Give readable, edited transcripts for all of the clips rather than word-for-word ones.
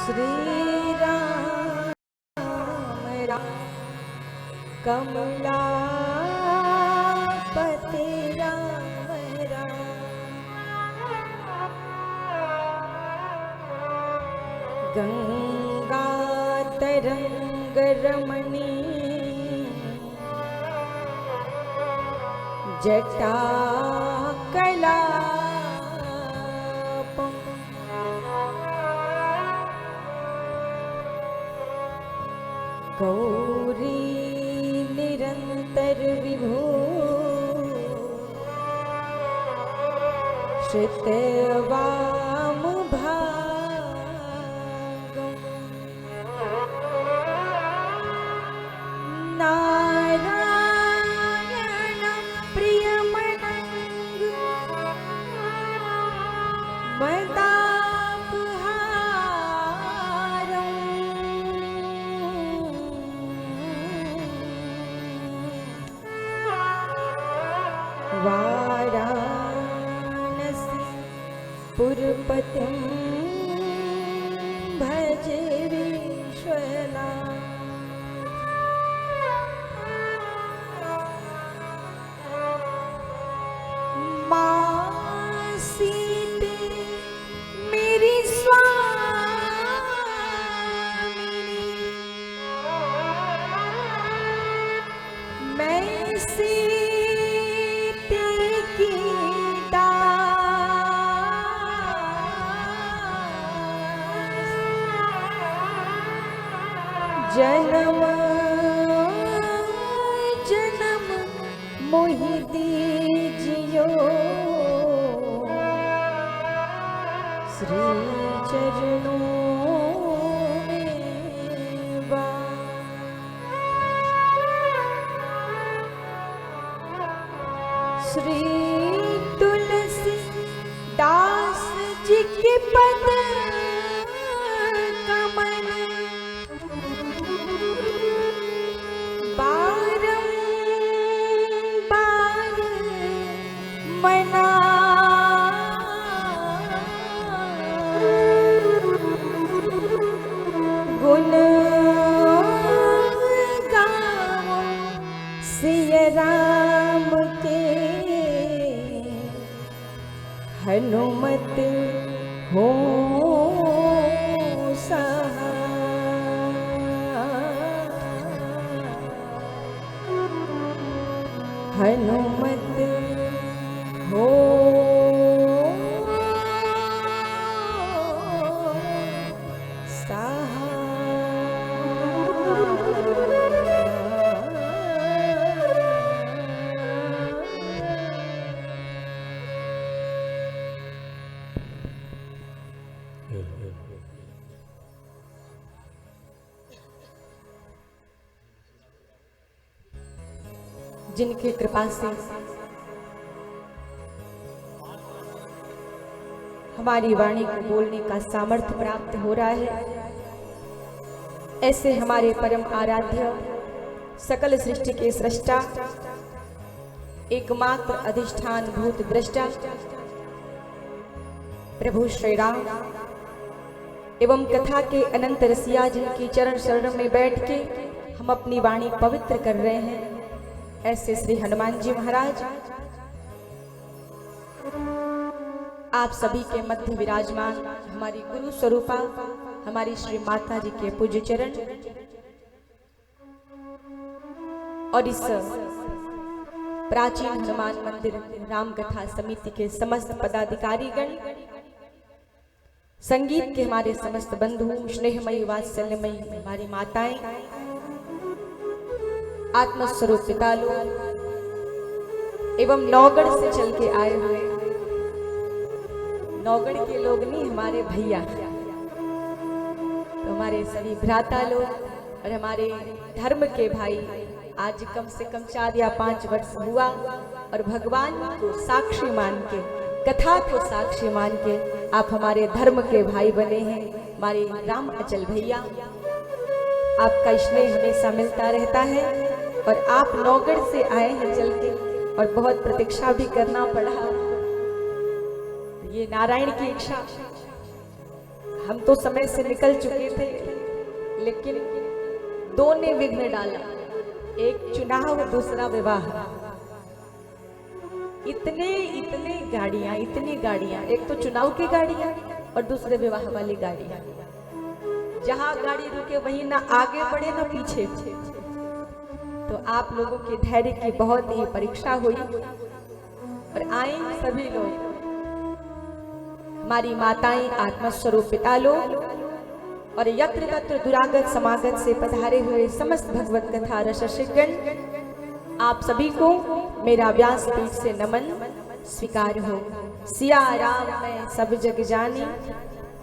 श्री राम राम कमलापति राम राम गंगा तरंग रमणी जटा कला गौरी निरंतर विभो श्रुतवाम भागं नारायण प्रियमनंग वाराणसी पुरपतिं भजे विश्वनाथ माँ सीते मेरी स्वामिनी मैं जन्म जन्म मोहि दीजियो श्री चरणों में श्री तुलसी दास जी के पद कमल बारंबार मना गुण गाओ सिया राम के हनुमत हो हनुमत हो जिनकी कृपा से हमारी वाणी को बोलने का सामर्थ्य प्राप्त हो रहा है, ऐसे हमारे परम आराध्य सकल सृष्टि के सृष्टा एकमात्र अधिष्ठान भूत दृष्टा प्रभु श्री राम एवं कथा के अनंत रसिया जिनकी चरण शरण में बैठ के हम अपनी वाणी पवित्र कर रहे हैं, ऐसे श्री हनुमान जी महाराज आप सभी के मध्य विराजमान हमारी गुरु स्वरूपा हमारी श्री माता जी के पूज्य चरण और इस प्राचीन हनुमान मंदिर राम कथा समिति के समस्त पदाधिकारीगण, संगीत के हमारे समस्त बंधु, स्नेहमयी वात्सल्यमयी हमारी माताएं, आत्मस्वरूप पिता लोग एवं नौगढ़ से चल के आए हुए नौगढ़ के लोग नहीं, हमारे भैया तो हमारे सभी भ्राता लोग और हमारे धर्म के भाई, आज कम से कम 4 या 5 वर्ष हुआ और भगवान को साक्षी मान के, कथा को साक्षी मान के आप हमारे धर्म के भाई बने हैं। हमारे राम अचल भैया, आपका स्नेह हमेशा मिलता रहता है और आप नौगढ़ से आए हैं चल के और बहुत प्रतीक्षा भी करना पड़ा। ये नारायण की इच्छा, हम तो समय से निकल चुके थे, लेकिन दो ने विघ्न डाला, एक चुनाव दूसरा विवाह। इतने इतनी गाड़ियां, एक तो चुनाव की गाड़ियां और दूसरे विवाह वाली गाड़ियां। जहां गाड़ी रुके वहीं ना आगे बढ़े ना पीछे। तो आप लोगों के धैर्य की बहुत ही परीक्षा हुई और आए सभी लोग, हमारी माताएं, आत्मस्वरूप पिता लोग और यत्र तत्र दुरागत समागत से पधारे हुए समस्त भगवत कथा रसिकगण, आप सभी को मेरा व्यासपीठ से नमन स्वीकार हो। सिया राम मैं सब जग जानी,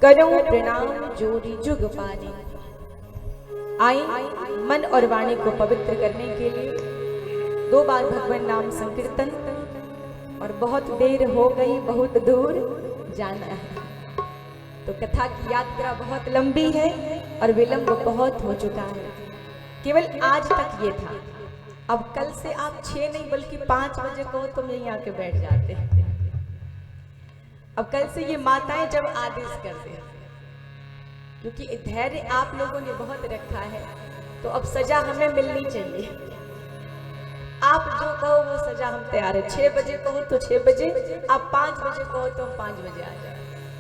करूं प्रणाम जोरी जुग पानी। आई मन और वाणी को पवित्र करने के लिए 2 बार भगवान नाम संकीर्तन, और बहुत देर हो गई, बहुत दूर जाना है। तो कथा की यात्रा बहुत लंबी है और विलंब बहुत हो चुका है। केवल आज तक ये था, अब कल से आप 6 नहीं बल्कि 5 बजे को तुम यहीं आके बैठ जाते हैं। अब कल से ये माताएं जब आदेश करते हैं, क्योंकि धैर्य आप लोगों ने बहुत रखा है, तो अब सजा हमें मिलनी चाहिए। आप जो कहो वो सजा हम तैयार है। 6 बजे कहो तो 6 बजे, आप 5 बजे कहो तो हम 5 बजे आ जाए।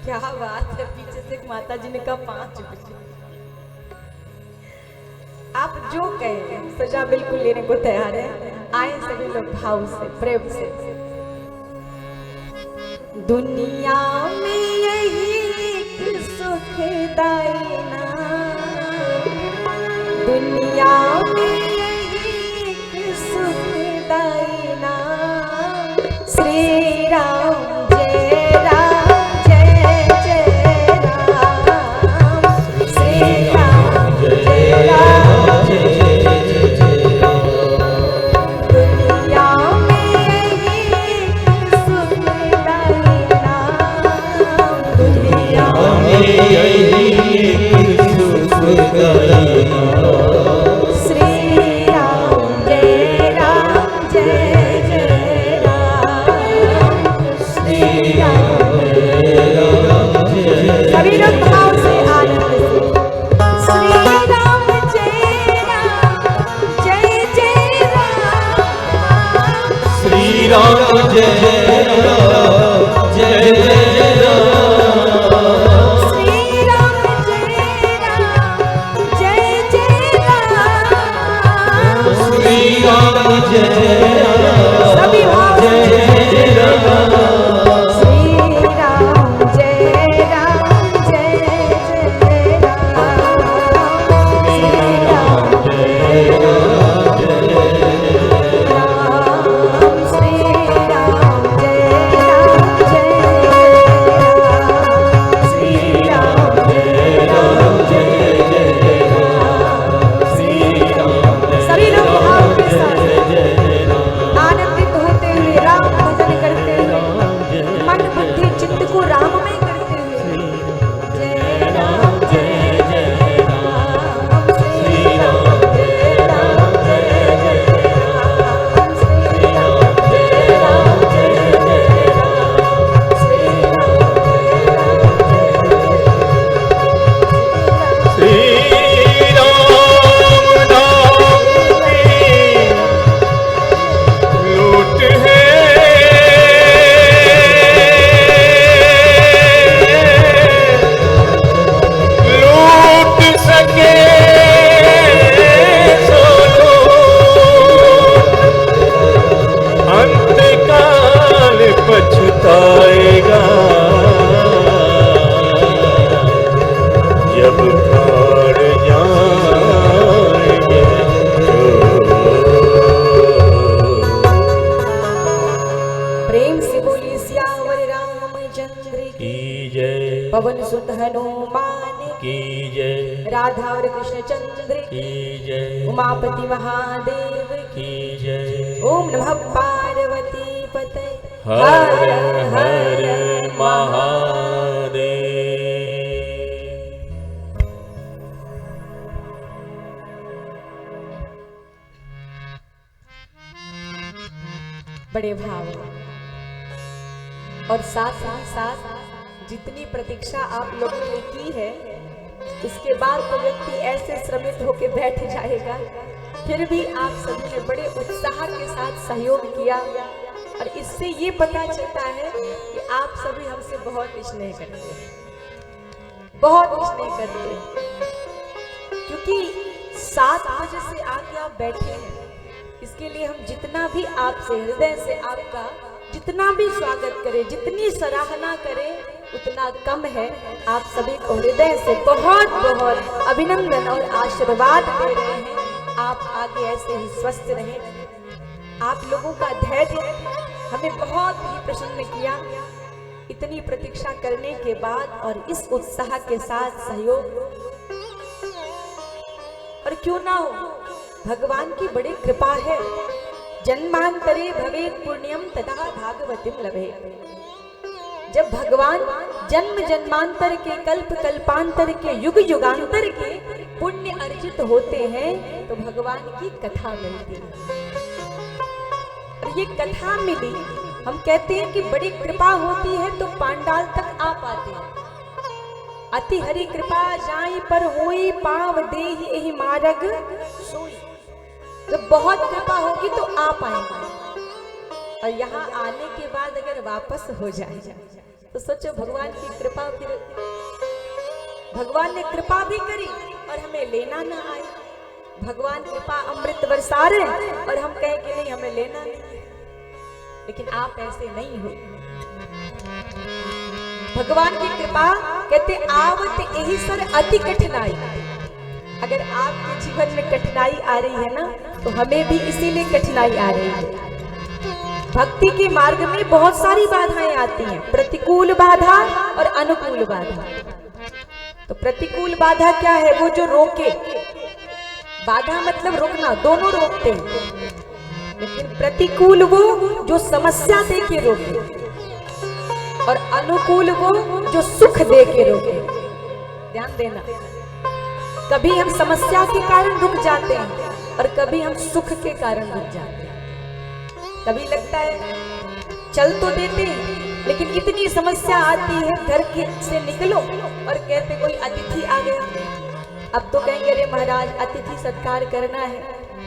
क्या बात है, पीछे से एक माता जी ने कहा 5 बजे। आप जो कहे सजा बिल्कुल लेने को तैयार है। आए सभी लोग भाव से, प्रेम से। दुनिया में यही एक सुखदाई नाम, दुनिया में यही एक सुखदाई नाम, श्री राम जय राम जय जय राम, श्री राम जय राम जय जय राम। दुनिया में यही एक सुखदाई नाम, दुनिया में यही एक सुखदाई नाम, श्री राम जय राम जय जय राम, श्री राम जय राम जय। सभी लोग भाव से आनंद से श्री राम जय जय राम, श्री राम जय राम जय जय राम, श्री राम जय राम जय जय राम, श्री राम जय राम। सभी भाव से जय राम, श्री राम जय राम जय जय राम, श्री राम जय राम जय राम, श्री राम जय राम जय राम, श्री राम जय राम जय राम, श्री राम। सभी लोग भाव के साथ आनंदित होते हुए राम भजन करते हुए, मन बुद्धि चित्त को राम में करते हुए, जय राम जय जय राम, श्री राम जय राम जय जय राम, श्री राम जय राम जय जय राम, श्री राम जय राम जय जय राम। श्री राम नाम में लूट है, लूट सके सो लूट, अंतकाल पछताएगा जब प्राण जाएंगे प्रेम से बोलिए सियावर रामचंद्र की की जय, पवन सुत हनुमान की जय, राधा और कृष्ण चंद्र की जय, उमापति महादेव की जय। ओम नमः पार्वती पते हर हर महादेव। बड़े भाव और साथ ही साथ जितनी प्रतीक्षा आप लोगों ने की है, उसके बाद तो व्यक्ति ऐसे श्रमित होकर बैठ जाएगा। फिर भी आप सभी ने बड़े उत्साह के साथ सहयोग किया और इससे ये पता चलता है कि आप सभी हमसे बहुत स्नेह करते हैं, बहुत स्नेह करते हैं। क्योंकि 7 बजे से आके आप बैठे हैं, इसके लिए हम जितना भी आपसे हृदय से आपका जितना भी स्वागत करें, जितनी सराहना करें उतना कम है। आप सभी को हृदय से बहुत बहुत अभिनंदन और आशीर्वाद दे रहे हैं। आप आगे ऐसे ही स्वस्थ रहें। आप लोगों का धैर्य हमें बहुत ही प्रसन्न किया। इतनी प्रतीक्षा करने के बाद और इस उत्साह के साथ सहयोग, और क्यों ना हो, भगवान की बड़ी कृपा है। जन्मांतरे भवेत् पुण्यम तथा भागवतीम लभे। जब भगवान जन्म जन्मांतर के, कल्प कल्पांतर के, युग युगांतर के पुण्य अर्जित होते हैं तो भगवान की कथा मिलती है। और ये कथा मिली, हम कहते हैं कि बड़ी कृपा होती है तो पांडाल तक आ पाते हैं। अति हरि कृपा जाई पर होई, पाव देहि एहि मार्ग सोई। जब बहुत कृपा होगी तो आ पाएंगे, और यहाँ आने के बाद अगर वापस हो जाए तो सोचो भगवान की कृपा। फिर भगवान ने कृपा भी करी और हमें लेना ना आए। भगवान कृपा अमृत बरसा रहे और हम कहें कि नहीं हमें लेना नहीं। लेकिन आप ऐसे नहीं हो। भगवान की कृपा कहते आवत यही सर अति कठिनाई। अगर आपके जीवन में कठिनाई आ रही है ना, तो हमें भी इसीलिए कठिनाई आ रही है। भक्ति के मार्ग में बहुत सारी बाधाएं आती हैं, प्रतिकूल बाधा और अनुकूल बाधा। तो प्रतिकूल बाधा क्या है? वो जो रोके। बाधा मतलब रोकना, दोनों रोकते हैं। लेकिन प्रतिकूल वो जो समस्या दे के रोके, और अनुकूल वो जो सुख दे के रोके। ध्यान देना, कभी हम समस्या के कारण रुक जाते हैं और कभी हम सुख के कारण रुक जाते हैं। कभी लगता है चल तो देते हैं, लेकिन इतनी समस्या आती है, घर के से निकलो और कहते कोई अतिथि आ गया। अब तो कहेंगे अरे महाराज अतिथि सत्कार करना है,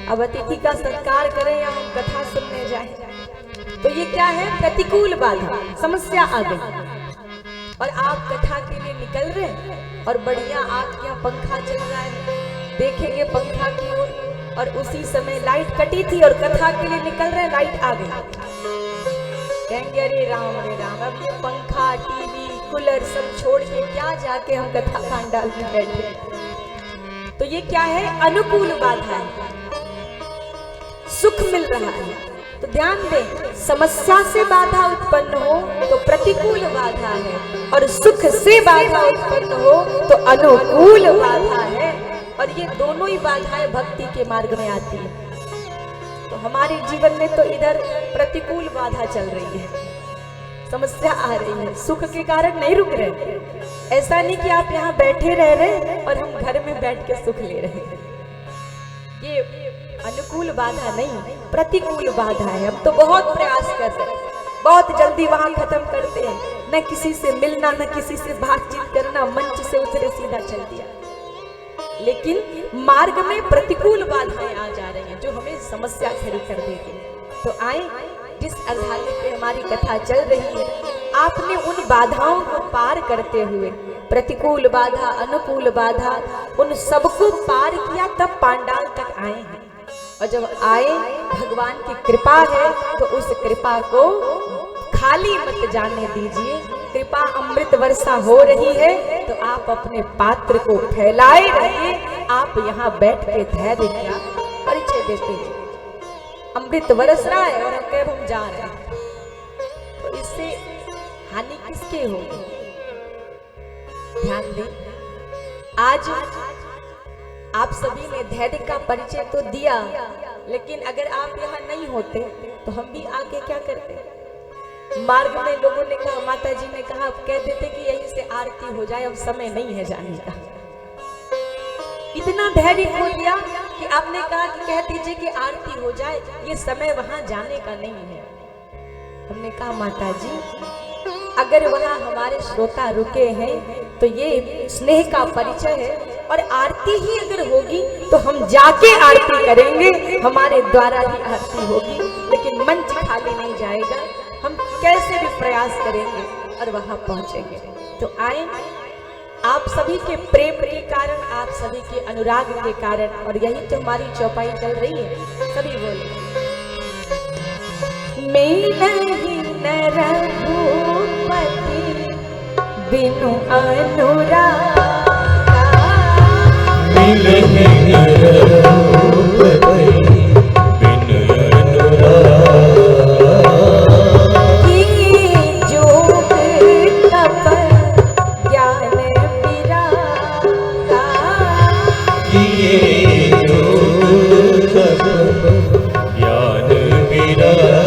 अब अतिथि का सत्कार करें या हम कथा सुनने जाएं। तो ये क्या है? प्रतिकूल बाधा, समस्या आ गई और आप कथा के लिए निकल रहे और बढ़िया आपके यहाँ पंखा चल रहा है, देखेंगे पंखा की ओर, और उसी समय लाइट कटी थी और कथा के लिए निकल रहे, लाइट आ गई। कहेंगे अरे राम, अब ये पंखा, टीवी, कूलर सब छोड़ के क्या जाके हम कथा पांडाल में बैठे। तो ये क्या है? अनुकूल बाधा है, सुख मिल रहा है। तो ध्यान दें, समस्या से बाधा उत्पन्न हो तो प्रतिकूल बाधा है, और सुख से बाधा उत्पन्न हो तो अनुकूल बाधा है। और ये दोनों ही बाधाएं भक्ति के मार्ग में आती है। तो हमारे जीवन में तो इधर प्रतिकूल बाधा चल रही है, समस्या आ रही है, सुख के कारण नहीं रुक रहे। ऐसा नहीं कि आप यहाँ बैठे रह रहे और हम घर में बैठ के सुख ले रहे हैं। ये अनुकूल बाधा नहीं, प्रतिकूल बाधा है। हम तो बहुत प्रयास कर रहे हैं, बहुत जल्दी वहां खत्म करते हैं, न किसी से मिलना, न किसी से बातचीत करना, मंच से उतरे सीधा चल दिया। लेकिन मार्ग में प्रतिकूल बाधाएं आ जा रही हैं जो हमें समस्या खड़ी कर देती है। तो आए, जिस आधार पे हमारी कथा चल रही है, आपने उन बाधाओं को पार करते हुए, प्रतिकूल बाधा, अनुकूल बाधा, उन सबको पार किया, तब पांडाल तक आए हैं। और जब आए, भगवान की कृपा है तो उस कृपा को खाली मत जाने दीजिए। कृपा अमृत वर्षा हो रही है तो आप अपने पात्र को फैलाए रहिए। आप यहाँ बैठ के धैर्य का परिचय देते हैं। अमृत बरस रहा है और हम जा रहे हैं, तो इससे हानि किसके होगी? ध्यान दें, आज आप सभी ने धैर्य का परिचय तो दिया, लेकिन अगर आप यहाँ नहीं होते तो हम भी आगे क्या करते? मार्ग में लोगों ने कहा, माता जी ने कहा, कह देते कि यहीं से आरती हो जाए, अब समय नहीं है जाने का। इतना धैर्य खो दिया कि आपने कहा कि कह दीजिए कि आरती हो जाए, ये समय वहां जाने का नहीं है। हमने कहा माता जी अगर वहाँ हमारे श्रोता रुके हैं तो ये स्नेह का परिचय है। और आरती ही अगर होगी तो हम जाके आरती करेंगे, हमारे द्वारा ही आरती होगी, लेकिन मंच खाली नहीं जाएगा। हम कैसे भी प्रयास करेंगे और वहाँ पहुँचेंगे। तो आए, आप सभी के प्रेम के कारण, आप सभी के अनुराग के कारण, और यही तो हमारी चौपाई चल रही है। सभी बोले, मिलहि न रघुपति बिनु अनुरागा, मिलहि न रघुपति बिनु अनुरागा, की जोग तप ज्ञान विरागा, किए जोग तप ज्ञान विरागा,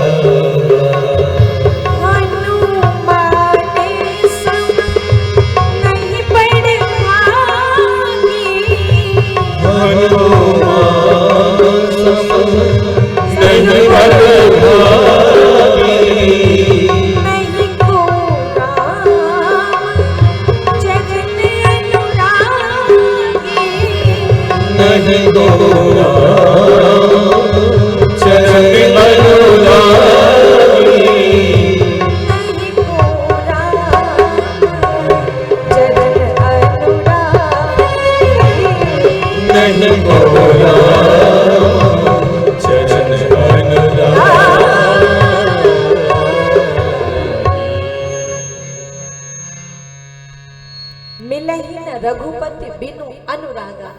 मिलहि न रघुपति बिनु अनुरागा।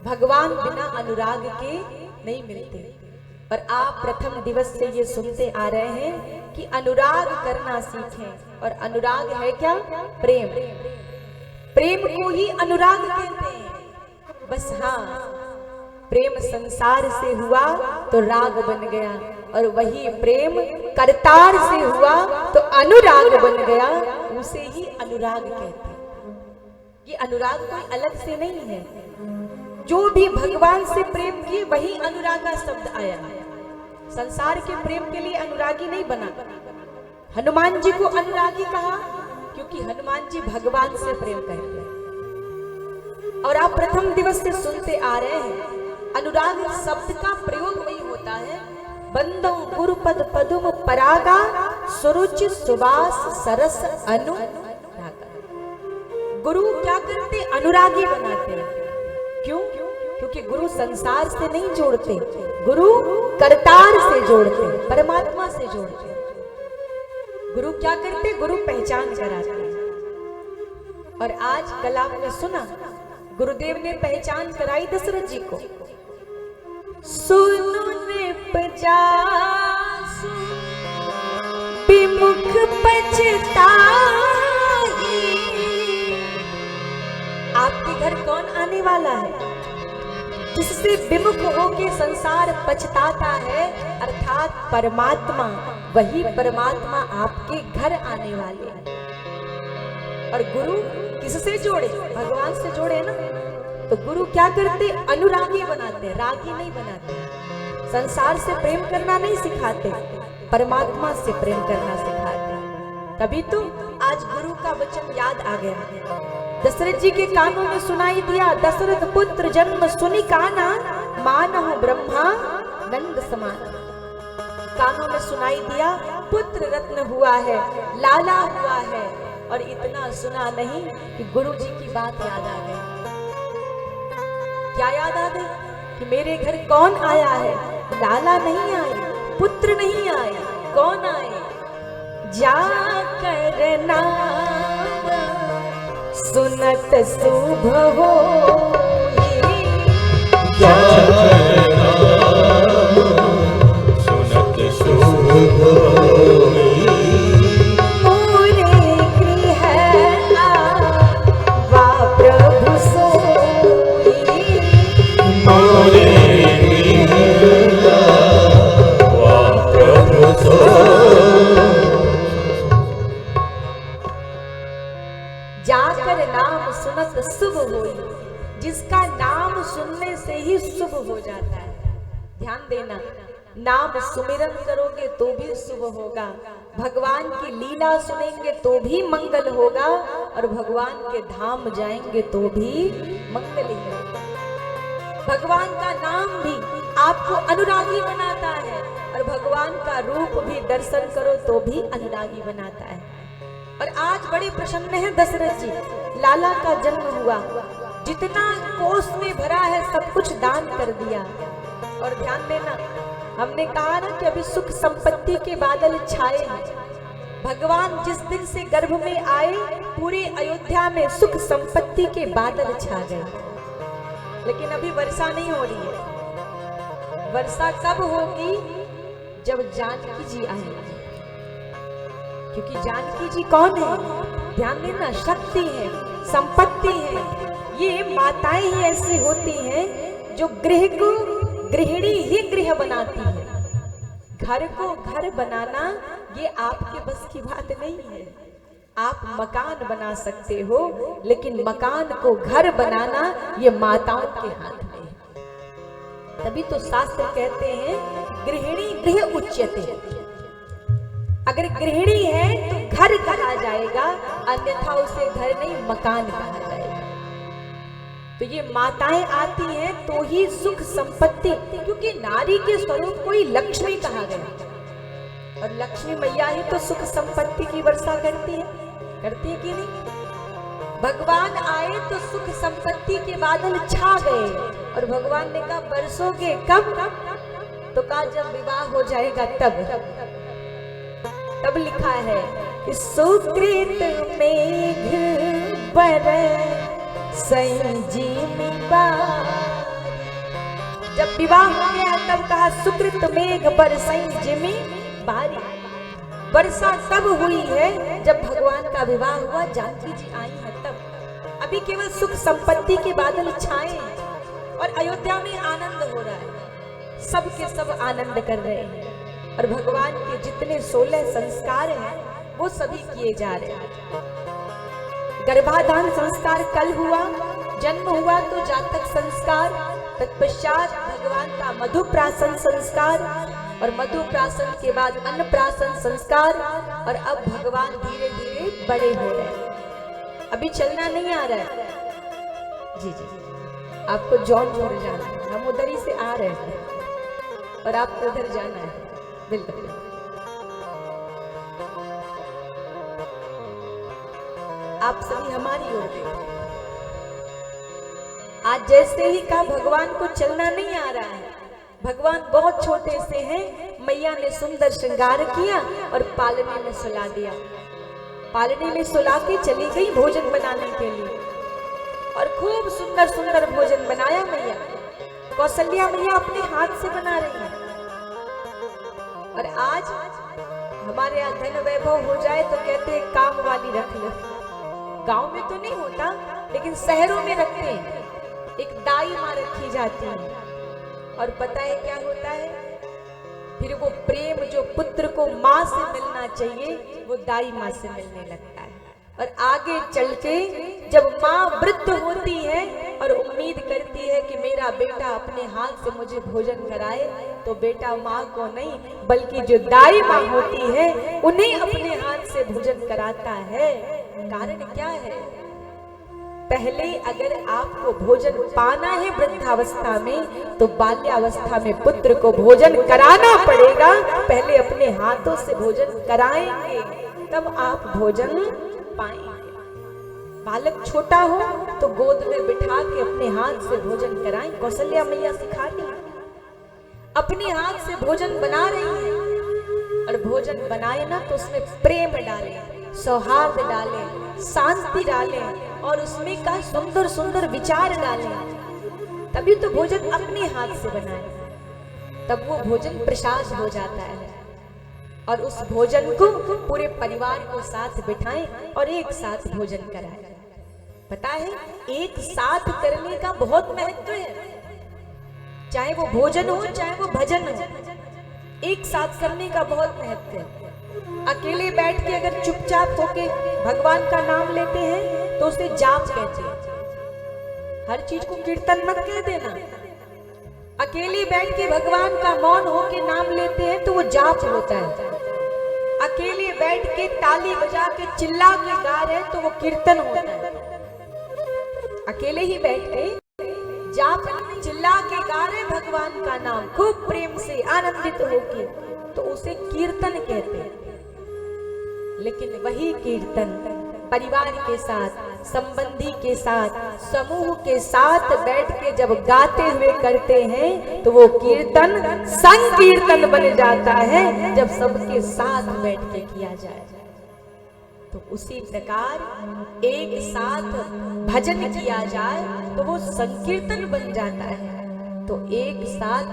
भगवान बिना अनुराग के नहीं मिलते। और आप प्रथम दिवस से ये सुनते आ रहे हैं कि अनुराग करना सीखें। और अनुराग है क्या? प्रेम। प्रेम को ही अनुराग कहते हैं। बस हाँ, प्रेम संसार से हुआ तो राग बन गया, और वही प्रेम करतार से हुआ तो अनुराग बन गया, उसे ही अनुराग कहते हैं। ये अनुराग कोई अलग से नहीं है। जो भी भगवान से प्रेम किए वही अनुरागा शब्द आया। संसार के प्रेम के लिए अनुरागी नहीं बना। हनुमान जी को अनुरागी कहा क्योंकि हनुमान जी भगवान से प्रेम करते हैं। और आप प्रथम दिवस से सुनते आ रहे हैं, अनुराग शब्द का प्रयोग वही होता है, बंदो गुरुपद पदुम परागा सुरुचि सुबास सरस अनुरागा। गुरु क्या करते? अनुरागी बनाते हैं। क्यों? क्योंकि गुरु संसार से नहीं जोड़ते, गुरु करतार से जोड़ते, परमात्मा से जोड़ते। गुरु क्या करते? गुरु पहचान कराते। और आज कल आपने सुना, गुरुदेव ने पहचान कराई दशरथ जी को। सुनु निपजासु विमुख पछताई। आपके घर कौन आने वाला है? जिससे विमुख होके संसार पछताता है, अर्थात परमात्मा। वही परमात्मा आपके घर आने वाले हैं। और गुरु किससे जोड़े? भगवान से जोड़े ना। तो गुरु क्या करते? अनुरागी बनाते, रागी नहीं बनाते। संसार से प्रेम करना नहीं सिखाते, परमात्मा से प्रेम करना सिखाते। तभी तो आज गुरु का वचन याद आ गया। दशरथ जी के कानों में सुनाई दिया, दशरथ पुत्र जन्म सुनि काना, मानहु ब्रह्मा नंद समान। कानों में सुनाई दिया, पुत्र रत्न हुआ है, लाला हुआ है। और इतना सुना नहीं कि गुरु जी की बात याद आ गई। क्या याद आ गई? कि मेरे घर कौन आया है? लाला नहीं आए, पुत्र नहीं आए, कौन आए? जाकर नाम सुनत शुभ हो, जाकर नाम सुनत शुभ होई। पूरे गृह आवा प्रभु सोई। पूरे गृह आवा प्रभु सोई। जाकर नाम सुनत शुभ होई। जिसका नाम सुनने से ही शुभ हो जाता है। ध्यान देना, नाम सुमिरन करोगे तो भी शुभ होगा, भगवान की लीला सुनेंगे तो भी मंगल होगा, और भगवान के धाम जाएंगे तो भी मंगल ही होगा। भगवान का नाम भी आपको अनुरागी बनाता है, और भगवान का रूप भी दर्शन करो तो भी अनुरागी बनाता है। और आज बड़े प्रसन्न हैं दशरथ जी, लाला का जन्म हुआ, जितना कोष में भरा है सब कुछ दान कर दिया। और ध्यान देना, हमने कहा ना कि अभी सुख संपत्ति के बादल छाए हैं। भगवान जिस दिन से गर्भ में आए, पूरे अयोध्या में सुख संपत्ति के बादल छा गए, लेकिन अभी वर्षा नहीं हो रही है। वर्षा कब होगी? जब जानकी जी आएंगे, क्योंकि जानकी जी कौन है? ध्यान देना, शक्ति है, संपत्ति है। ये माताएं ही ऐसी होती हैं जो गृह को गृहिणी ही गृह बनाती है। घर को घर बनाना ये आपके बस की बात नहीं है। आप मकान बना सकते हो, लेकिन मकान को घर बनाना ये माताओं के हाथ में है। तभी तो शास्त्र कहते हैं गृहिणी गृह उच्यते। अगर गृहिणी है तो घर कहा जाएगा, अन्यथा उसे घर नहीं मकान कहा जाएगा। तो ये माताएं आती हैं तो ही सुख संपत्ति, क्योंकि नारी के स्वरूप को ही लक्ष्मी कहा गया, और लक्ष्मी मैया ही तो सुख संपत्ति की वर्षा करती है कि नहीं? भगवान आए तो सुख संपत्ति के बादल छा गए, और भगवान ने कहा बरसोगे कब? तो कहा जब विवाह हो जाएगा तब लिखा है कि सुकृत मेघ संजीवनी बारी। जब विवाह हो गया तब कहा सुकृत मेघ पर संजीवनी बारी। वर्षा तब हुई है जब भगवान का विवाह हुआ, जानकी जी आई है तब। अभी केवल सुख संपत्ति के बादल छाए और अयोध्या में आनंद हो रहा है, सब के सब आनंद कर रहे हैं, और भगवान के जितने 16 संस्कार हैं वो सभी किए जा रहे हैं। गर्भाधान संस्कार कल हुआ, जन्म हुआ तो जातक संस्कार, तत्पश्चात भगवान का मधुप्राशन संस्कार, और मधुप्राशन के बाद अन्नप्राशन संस्कार, और अब भगवान धीरे धीरे बड़े हो रहे हैं। अभी चलना नहीं आ रहा है जी जी, आपको जौनपुर जाना है, हम उधर ही से आ रहे हैं और आपको उधर जाना है। बिल्कुल आप सभी हमारी ओर देखो। आज जैसे ही कहा भगवान को चलना नहीं आ रहा है, भगवान बहुत छोटे से हैं, मैया ने सुंदर श्रृंगार किया और पालने में सुला दिया। पालने में सुला के चली गई भोजन बनाने के लिए, और खूब सुंदर सुंदर भोजन बनाया मैया। कौशल्या मैया अपने हाथ से बना रही है। और आज हमारे यहाँ धन वैभव हो जाए तो कहते हैं काम वाली रख लो। गांव में तो नहीं होता, लेकिन शहरों में रखते हैं, एक दाई माँ रखी जाती है। और पता है क्या होता है? फिर वो प्रेम जो पुत्र को माँ से मिलना चाहिए वो दाई माँ से मिलने लगता है। और आगे चल के जब माँ वृद्ध होती है और उम्मीद करती है कि मेरा बेटा अपने हाथ से मुझे भोजन कराए, तो बेटा माँ को नहीं बल्कि जो दाई माँ होती है उन्हें अपने हाथ से भोजन कराता है। कारण क्या है? पहले अगर आपको भोजन पाना है वृद्धावस्था में, तो बाल्यावस्था में पुत्र को भोजन कराना पड़ेगा। पहले अपने हाथों से भोजन कराएंगे तब आप भोजन पाएंगे। बालक छोटा हो तो गोद में बिठा के अपने हाथ से भोजन कराएं। कौशल्या मैया सिखा रही है, अपने हाथ से भोजन बना रही है। और भोजन बनाए ना तो उसमें प्रेम डालें, सौहार्द डालें, शांति डालें, और उसमें का सुंदर सुंदर विचार डालें। तभी तो भोजन अपने हाथ से बनाए, तब वो भोजन प्रसाद हो जाता है। और उस भोजन को पूरे परिवार को साथ बिठाएं और एक साथ भोजन कराएं। पता है, एक साथ करने का बहुत महत्व है। चाहे वो भोजन हो चाहे वो भजन हो, एक साथ करने का बहुत महत्व है। अकेले बैठ के अगर चुपचाप होके भगवान का नाम लेते हैं तो उसे जाप कहते हैं। हर चीज को कीर्तन मत कह देना। अकेले बैठ के भगवान का मौन होके नाम लेते हैं तो वो जाप होता है। अकेले बैठ के ताली बजा के चिल्ला के गा रहे तो वो कीर्तन होता है। अकेले ही बैठ के जाप में चिल्ला के गा रहे भगवान का नाम खूब प्रेम से आनंदित होके, तो उसे कीर्तन कहते हैं। लेकिन वही कीर्तन परिवार के साथ, संबंधी के साथ, समूह के साथ बैठ के जब गाते हुए करते हैं तो वो कीर्तन संकीर्तन बन जाता है, जब सबके साथ बैठ के किया जाए। तो उसी प्रकार एक साथ भजन किया जाए तो वो संकीर्तन बन जाता है, तो एक साथ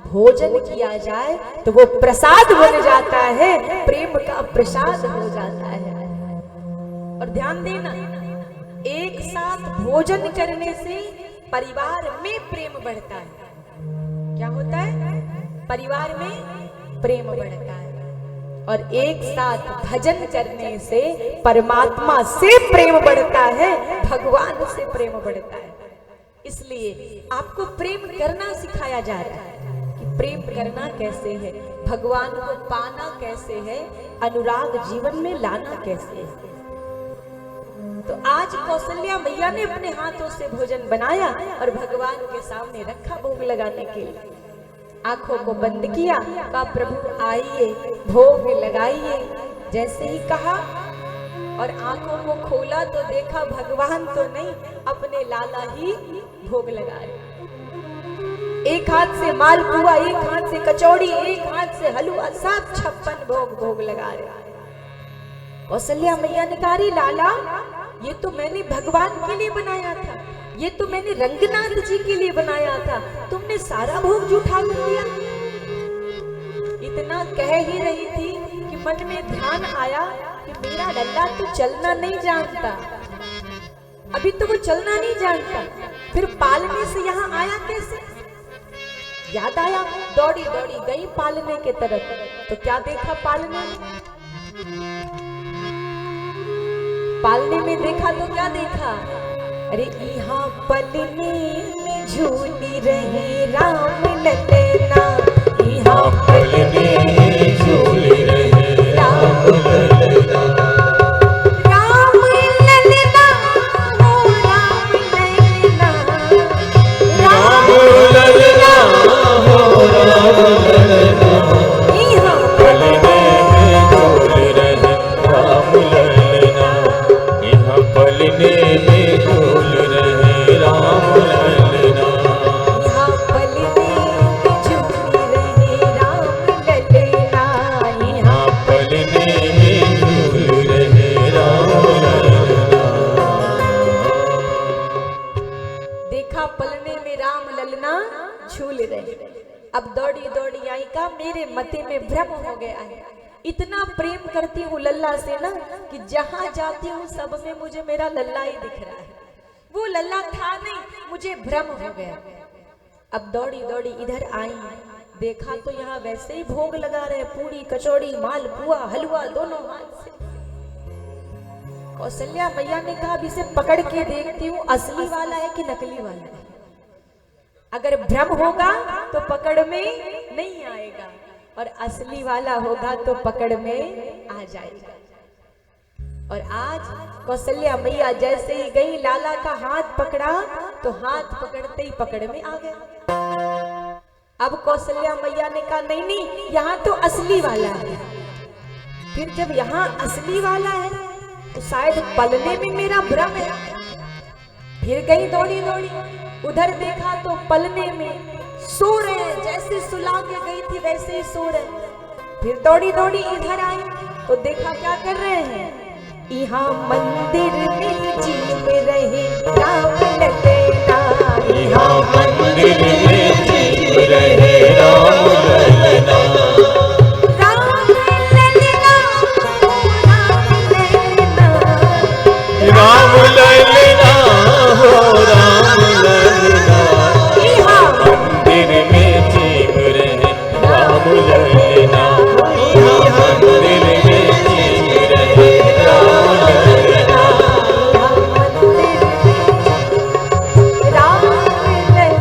भोजन किया जाए तो वो प्रसाद बन जाता है, प्रेम का प्रसाद हो जाता है। और ध्यान देना, एक साथ भोजन करने से परिवार में प्रेम बढ़ता है। क्या होता है? परिवार में प्रेम बढ़ता है। और एक साथ भजन करने से परमात्मा से प्रेम बढ़ता है, भगवान से प्रेम बढ़ता है। इसलिए आपको प्रेम करना सिखाया जा रहा है कि प्रेम करना कैसे है, भगवान को पाना कैसे है, अनुराग जीवन में लाना कैसे है। तो आज कौशल्या मैया ने अपने हाथों से भोजन बनाया और भगवान के सामने रखा भोग लगाने के लिए। आंखों को बंद किया, कहा प्रभु आइए भोग लगाइए। जैसे ही कहा और आंखों को खोला तो देखा भगवान तो नहीं, अपने लाला ही भोग लगा रहे। एक हाथ से मालपुआ, एक हाथ से कचौड़ी, एक हाथ से हलवा, सब 56 भोग लगा रहे। कौशल्या मैया ने कहा रे लाला, ये तो मैंने भगवान के लिए बनाया था, ये तो मैंने रंगनाथ जी के लिए बनाया था, तुमने सारा भोग जूठा कर दिया। इतना कह ही रही थी कि मन में ध्यान आया कि मेरा लल्ला तो चलना नहीं जानता, अभी तो वो चलना नहीं जानता, फिर पालने से यहाँ आया कैसे? याद आया, दौड़ी दौड़ी गई पालने के तरफ, तो क्या देखा पालने में देखा तो क्या देखा? अरे यहाँ पलने में झूली रहे राम ललना, यहाँ पलने में झूली रहे राम ललना, राम ललना हो राम ललना, राम ललना हो राम ललना, यहाँ पलने में झूली रहे राम ललना, यहाँ पलने में झूल रहे राम ललना, यहाँ पलने में झूल रहे राम ललना, यहाँ पलने में झूल रहे राम ललना। देखा पलने में राम ललना झूल रहे। अब दौड़ी दौड़ी आई का मेरे मते में भ्रम हो गया है, इतना प्रेम करती हूँ लल्ला से ना कि जहां जाती हूँ सब में मुझे मेरा लल्ला ही दिख रहा है, वो लल्ला था नहीं, मुझे भ्रम हो गया। अब दौड़ी दौड़ी इधर आई, देखा तो यहाँ वैसे ही भोग लगा रहे, पूरी कचौड़ी मालपुआ हलवा दोनों हाथ से। कौशल्या मैया ने कहा इसे पकड़ के देखती हूँ असली वाला है कि नकली वाला है, अगर भ्रम होगा तो पकड़ में नहीं आएगा और असली वाला होगा तो पकड़ में आ जाएगा। और आज कौशल्या मैया जैसे ही गई, लाला का हाथ पकड़ा तो हाथ पकड़ते ही पकड़ में आ गया। अब कौशल्या मैया ने कहा नहीं नहीं, यहाँ तो असली वाला है। फिर जब यहाँ असली वाला है तो शायद पलने में मेरा भ्रम है। फिर गई दौड़ी दौड़ी, उधर देखा तो पलने में सो रहे, जैसे सुला के गई थी वैसे ही सो रहे। फिर दौड़ी दौड़ी इधर आई तो देखा क्या कर रहे हैं, यहाँ मंदिर में जीव रहे राम ललना, यहाँ मंदिर में जीव रहे राम ललना, राम ललना राम ललना हो राम ललना, यहाँ मंदिर में जीव रहे राम ललना, यहाँ मंदिर में जीव रहे राम ललना, राम ललना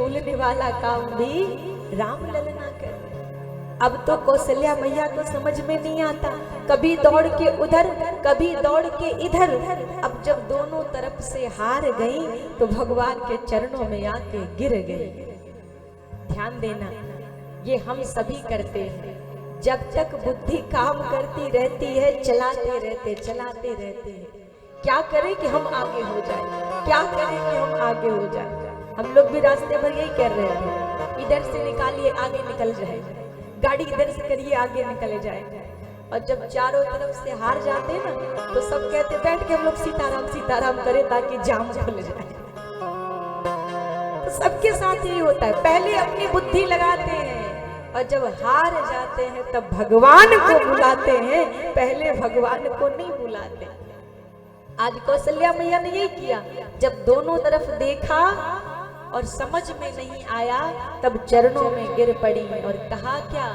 झूलने वाला काम भी राम ललना कर। अब तो कौशल्या मैया को समझ में नहीं आता, कभी दौड़ के उधर कभी दौड़ के इधर। अब जब दोनों तरफ से हार गई तो भगवान के चरणों में आके गिर गई। ध्यान देना, ये हम सभी करते हैं। जब तक बुद्धि काम करती रहती है चलाते रहते हैं। क्या करें कि हम आगे हो जाए, क्या करें कि हम आगे हो जाए। हम लोग भी रास्ते भर यही कर रहे थे, इधर से निकालिए आगे निकल जाए, गाड़ी इधर से करिए आगे निकल जाए। और जब चारों तरफ से हार जाते हैं ना तो सब कहते बैठ के हम लोग सीताराम सीताराम करें ताकि जाम खुल जाए। तो सबके साथ यही होता है, पहले अपनी बुद्धि लगाते हैं और जब हार जाते हैं तब भगवान को बुलाते हैं, पहले भगवान को नहीं बुलाते। आज कौशल्या मैया ने यही किया, जब दोनों तरफ देखा और समझ में नहीं आया तब चरणों में गिर पड़ी और कहा क्या,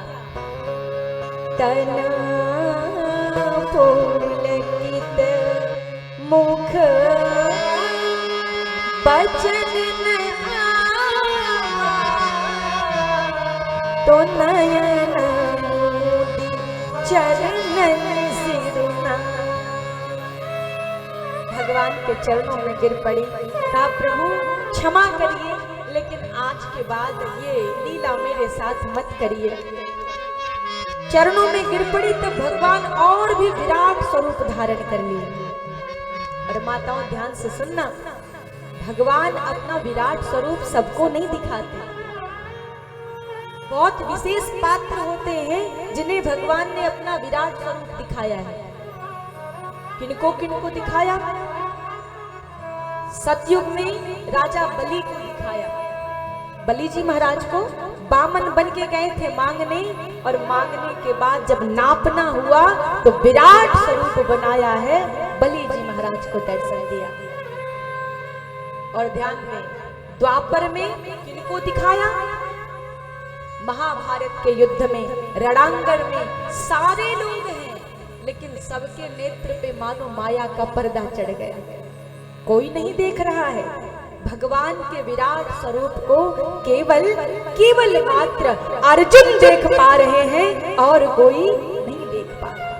तना पुलकित मुख बचन न तो नयन मोदी चरणन सिरुना। भगवान के चरणों में गिर पड़ी, कहा प्रभु क्षमा करिए, लेकिन आज के बाद ये लीला मेरे साथ मत करिए। चरणों में गिर पड़ी तो भगवान और भी विराट स्वरूप धारण कर लिए। और माताओं ध्यान से सुनना, भगवान अपना विराट स्वरूप सबको नहीं दिखाते। बहुत विशेष पात्र होते हैं जिन्हें भगवान ने अपना विराट स्वरूप दिखाया है। किनको किनको दिखाया? सतयुग में राजा बलि को दिखाया। बलि जी महाराज को बामन बन के गए थे मांगने, और मांगने के बाद जब नापना हुआ तो विराट स्वरूप बनाया है, बलि जी महाराज को दर्शन दिया। और ध्यान दें, द्वापर में किनको दिखाया? महाभारत के युद्ध में रणांगण में सारे लोग हैं, लेकिन सबके नेत्र पे मानो माया का पर्दा चढ़ गया, कोई नहीं देख रहा है। भगवान के विराट स्वरूप को केवल मात्र अर्जुन देख पा रहे हैं और कोई नहीं देख पा रहा।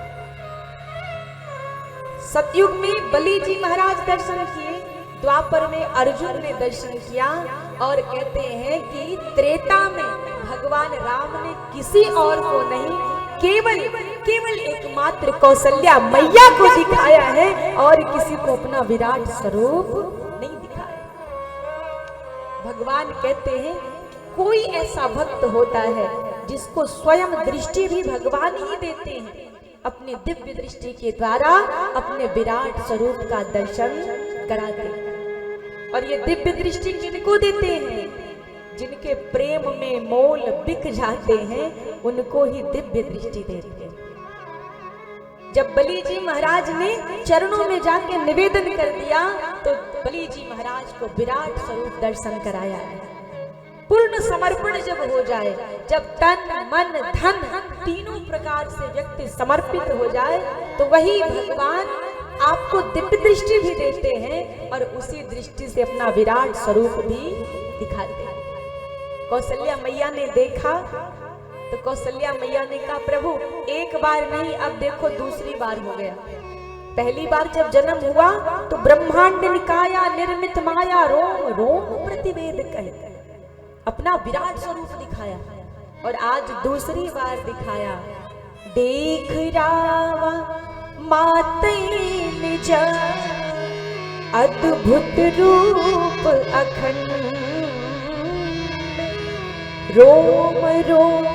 सतयुग में बलि जी महाराज दर्शन किए, द्वापर में अर्जुन ने दर्शन किया, और कहते हैं कि त्रेता में भगवान राम ने किसी और को नहीं, केवल एकमात्र कौशल्या मैया को दिखाया है, और किसी को अपना विराट स्वरूप नहीं दिखाया। भगवान कहते हैं कोई ऐसा भक्त होता है जिसको स्वयं दृष्टि भी भगवान ही देते हैं, अपनी दिव्य दृष्टि के द्वारा अपने विराट स्वरूप का दर्शन कराते हैं। और ये दिव्य दृष्टि किनको देते हैं? जिनके प्रेम में मोल बिक जाते हैं, उनको ही दिव्य दृष्टि देते हैं। जब बलि जी महाराज ने चरणों में जाके निवेदन कर दिया तो बलि जी महाराज को विराट स्वरूप दर्शन कराया है। पूर्ण समर्पण जब हो जाए, जब तन मन धन तीनों प्रकार से व्यक्ति समर्पित हो जाए, तो वही भगवान आपको दिव्य दृष्टि भी देते हैं और उसी दृष्टि से अपना विराट स्वरूप भी दिखाते हैं। कौशल्या मैया ने देखा तो कौशल्या मैया ने कहा प्रभु एक बार नहीं, अब देखो दूसरी बार हो गया। पहली बार जब जन्म हुआ तो ब्रह्मांड निकाया निर्मित माया रोम रोम प्रतिवेद कहे, अपना विराट स्वरूप दिखाया। और आज दूसरी बार दिखाया, देख रावा माते निज अद्भुत रूप अखंड, रोम रोम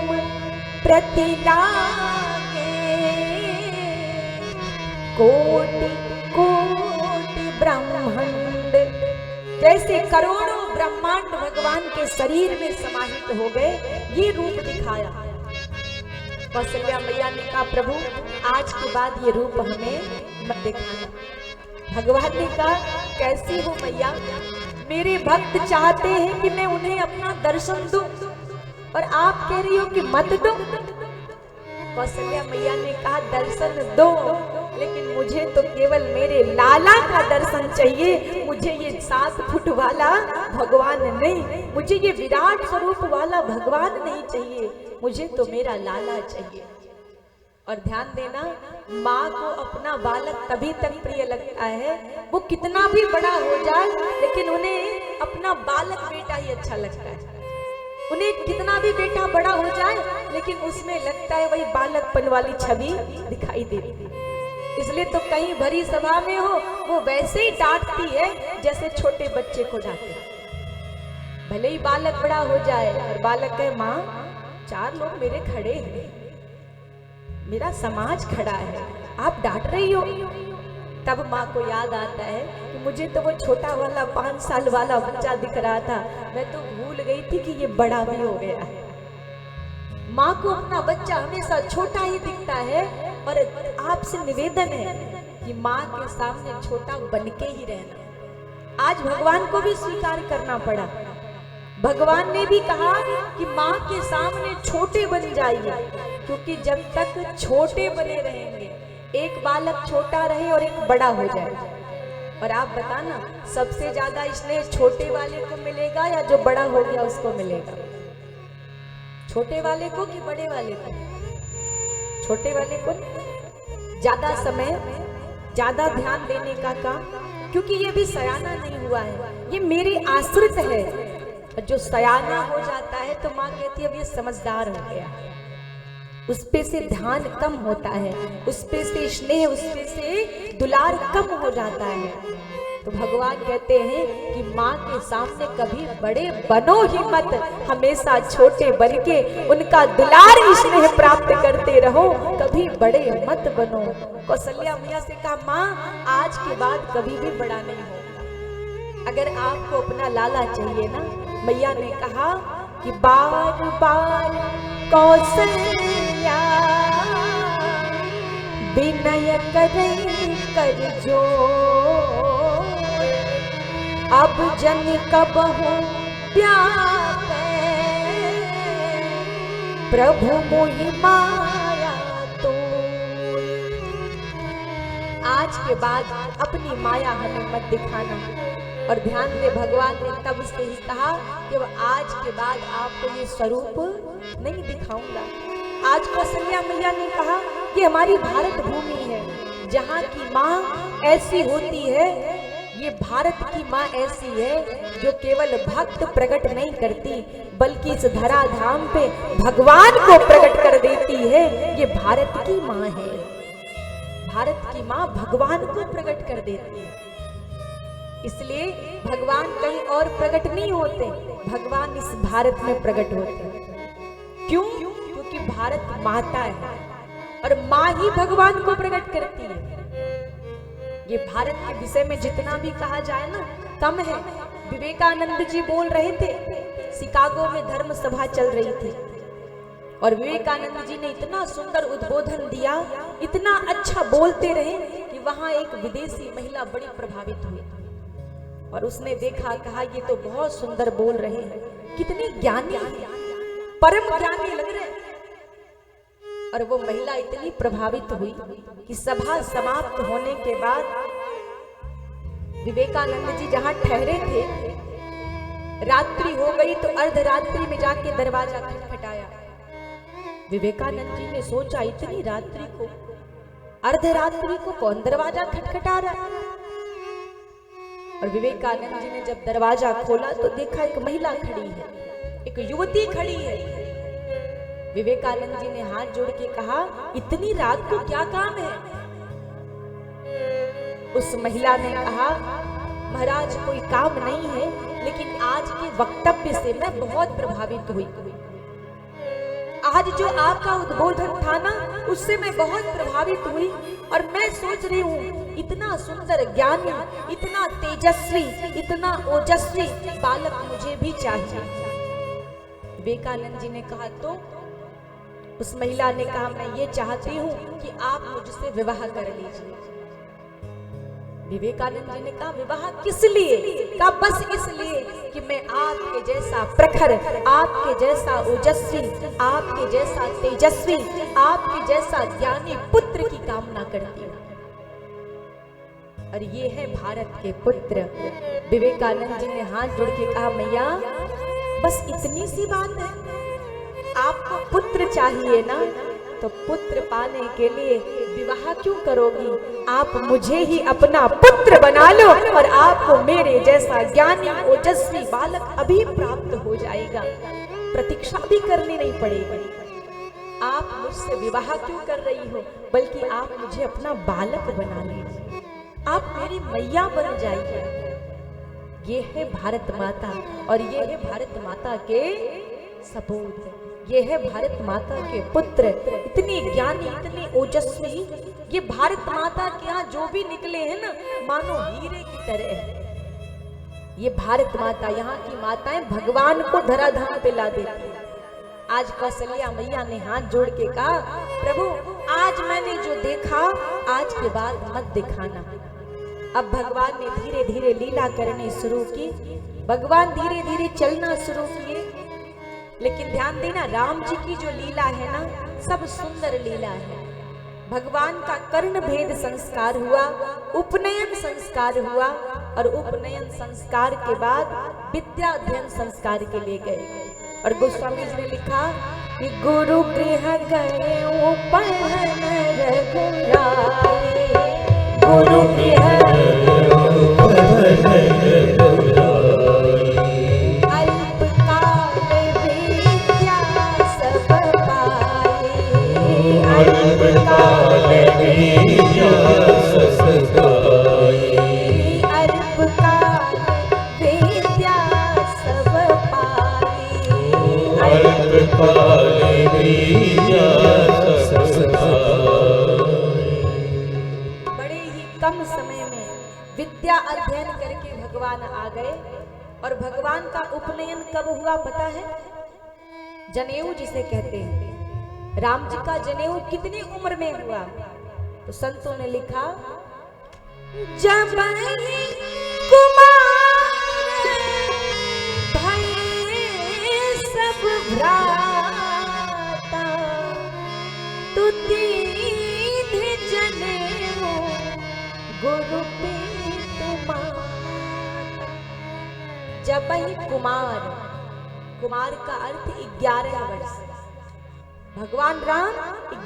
प्रतिलागे, कोटि कोटि ब्रह्मांड। जैसे करोड़ों ब्रह्मांड भगवान के शरीर में समाहित हो गए, ये रूप दिखाया। कौशल्या मैया ने कहा प्रभु आज के बाद ये रूप हमें मत दिखाना। भगवान ने कहा कैसी हो मैया, मेरे भक्त चाहते हैं कि मैं उन्हें अपना दर्शन दूं और आप कह रही हो कि मत दो। कौशल्या मैया ने कहा दर्शन दो, लेकिन मुझे तो केवल मेरे लाला का दर्शन चाहिए। मुझे ये 7 फुट वाला भगवान नहीं, मुझे ये विराट स्वरूप वाला भगवान नहीं चाहिए, मुझे तो मेरा लाला चाहिए। और ध्यान देना, माँ को अपना बालक तभी तक प्रिय लगता है, वो कितना भी बड़ा हो जाए लेकिन उन्हें अपना बालक बेटा ही अच्छा लगता है। उन्हें कितना भी बेटा बड़ा हो जाए लेकिन उसमें लगता है वही बालकपन वाली छवि दिखाई देती है। इसलिए तो कहीं भरी सभा में हो वो वैसे ही डांटती है जैसे छोटे बच्चे को डांटे। भले ही बालक बड़ा हो जाए और बालक कहे माँ 4 लोग मेरे खड़े हैं, मेरा समाज खड़ा है, आप डांट रही हो। तब माँ को याद आता है कि मुझे तो वो छोटा वाला 5 साल वाला बच्चा दिख रहा था, मैं तो भूल गई थी कि ये बड़ा भी हो गया है। माँ को अपना बच्चा हमेशा छोटा ही दिखता है और आपसे निवेदन है कि माँ के सामने छोटा बनके ही रहना। आज भगवान को भी स्वीकार करना पड़ा। भगवान ने भी कहा कि माँ के सामने छोटे बन जाइए, क्योंकि जब तक छोटे बने रहेंगे, एक बालक छोटा रहे और एक बड़ा हो जाए। और आप बताना सबसे ज्यादा स्नेह छोटे वाले को मिलेगा या जो बड़ा हो गया उसको मिलेगा? छोटे वाले को कि बड़े वाले को? छोटे वाले को ज्यादा समय ज्यादा ध्यान देने का काम, क्योंकि ये भी सयाना नहीं हुआ है, ये मेरे आश्रित है। जो सयाना हो जाता है तो माँ कहती है अब ये समझदार हो गया, उस पे से ध्यान कम होता है, उस पे से स्नेह, उस पे से दुलार कम हो जाता है। तो भगवान कहते हैं कि माँ के सामने कभी बड़े बनो ही मत, हमेशा छोटे बन के उनका दुलार स्नेह प्राप्त करते रहो, कभी बड़े मत बनो। कौशल्या मैया से कहा माँ आज के बाद कभी भी बड़ा नहीं होगा। अगर आपको अपना लाला चाहिए ना, मैया ने कहा कि बार बार कौशल्या विनय करे कर जो, अब जन कबहु प्यारे प्रभु मोहि माया तो। आज के बाद अपनी माया हमें मत दिखाना। और ध्यान दे, भगवान ने तब से ही कहा कि आज के बाद आपको ये स्वरूप नहीं दिखाऊंगा। आज कौशल्या मैया ने कहा कि हमारी भारत भूमि है जहाँ की माँ ऐसी होती है, ये भारत की माँ ऐसी है जो केवल भक्त प्रकट नहीं करती बल्कि इस धरा धाम पे भगवान को प्रकट कर देती है। ये भारत की माँ है, भारत की माँ भगवान को प्रकट कर देती है। इसलिए भगवान कहीं और प्रकट नहीं होते, भगवान इस भारत में प्रकट होते हैं। क्यों? क्योंकि भारत माता है और माँ ही भगवान को प्रकट करती है। ये भारत के विषय में जितना भी कहा जाए ना कम है। विवेकानंद जी बोल रहे थे, शिकागो में धर्म सभा चल रही थी और विवेकानंद जी ने इतना सुंदर उद्बोधन दिया, इतना अच्छा बोलते रहे कि वहां एक विदेशी महिला बड़ी प्रभावित हुई और उसने देखा, कहा ये तो बहुत सुंदर बोल रहे हैं, कितने ज्ञानी, परम ज्ञानी लग रहे हैं। और वो महिला इतनी प्रभावित हुई कि सभा समाप्त होने के बाद विवेकानंद जी जहां ठहरे थे, रात्रि हो गई तो अर्धरात्रि में जाके दरवाजा खटखटाया। विवेकानंद जी ने सोचा इतनी रात्रि को, अर्धरात्रि को कौन दरवाजा खटखटा रहा है? और विवेकानंद जी ने जब दरवाजा खोला तो देखा एक महिला खड़ी है, एक युवती खड़ी है। विवेकानंद जी ने हाथ जोड़ के कहा इतनी रात को क्या काम है? उस महिला ने कहा महाराज कोई काम नहीं है, लेकिन आज के वक्तव्य से मैं बहुत प्रभावित हुई। आज जो आपका उद्बोधन था ना उससे मैं बहुत प्रभावित हुई और मैं सोच रही हूँ इतना सुंदर ज्ञानी, इतना तेजस्वी, इतना ओजस्वी बालक मुझे भी चाहिए। विवेकानंद जी ने कहा तो? उस महिला ने कहा मैं ये चाहती हूँ कि आप मुझसे विवाह कर लीजिए। विवेकानंद जी ने कहा विवाह किस लिए? कहा बस इसलिए कि मैं आपके जैसा प्रखर, आपके जैसा ओजस्वी, आपके जैसा तेजस्वी, आपके जैसा ज्ञानी पुत्र की कामना करती हूँ। और ये है भारत के पुत्र। विवेकानंद जी ने हाथ जोड़ के कहा, मैया बस इतनी सी बात है, आपको पुत्र चाहिए ना, तो पुत्र पाने के लिए विवाह क्यों करोगी? आप मुझे ही अपना पुत्र बना लो और आपको मेरे जैसा ज्ञानी ओजस्वी बालक अभी प्राप्त हो जाएगा, प्रतीक्षा भी करनी नहीं पड़ेगी। आप मुझसे विवाह क्यों कर रही हो, बल्कि आप मुझे अपना बालक बना लीजिए, आप मेरी मैया बन जाइए। ये है भारत माता और ये है भारत माता के सपूत, ये है भारत माता के पुत्र, इतनी ज्ञानी इतनी ओजस्वी। ये भारत माता के यहाँ जो भी निकले हैं ना, मानो हीरे की तरह है। ये भारत माता, यहाँ की माताएं भगवान को धराधाम पे ला देती है। आज कौशल्या मैया ने हाथ जोड़ के कहा, प्रभु आज मैंने जो देखा, आज के बाद मत दिखाना। अब भगवान ने धीरे धीरे लीला करनी शुरू की, भगवान धीरे धीरे चलना शुरू किए। लेकिन ध्यान देना, राम जी की जो लीला है ना, सब सुंदर लीला है। भगवान का कर्ण भेद संस्कार हुआ, उपनयन संस्कार हुआ और उपनयन संस्कार के बाद विद्या अध्ययन संस्कार के लिए गए। और गोस्वामी जी ने लिखा कि गुरु गृह गए पढ़न रघुराई, गुरु गृह अल्पकाल विद्या सब पाई, अल्पकाल विद्या सब पाई, अल्पकाल विद्या सब पाई, अल्पकाल विद्या सब पाई। बड़े ही कम समय में विद्या अध्ययन करके भगवान आ गए। और भगवान का उपनयन कब हुआ पता है? जनेऊ जिसे कहते हैं। राम जी का जनेऊ कितनी उम्र में हुआ? तो संतों ने लिखा, जब कुमार भये सब भ्राता, तो दीन जनेऊ गुरु पे तुम्हारा। जब ही कुमार, कुमार का अर्थ 11 वर्ष, भगवान राम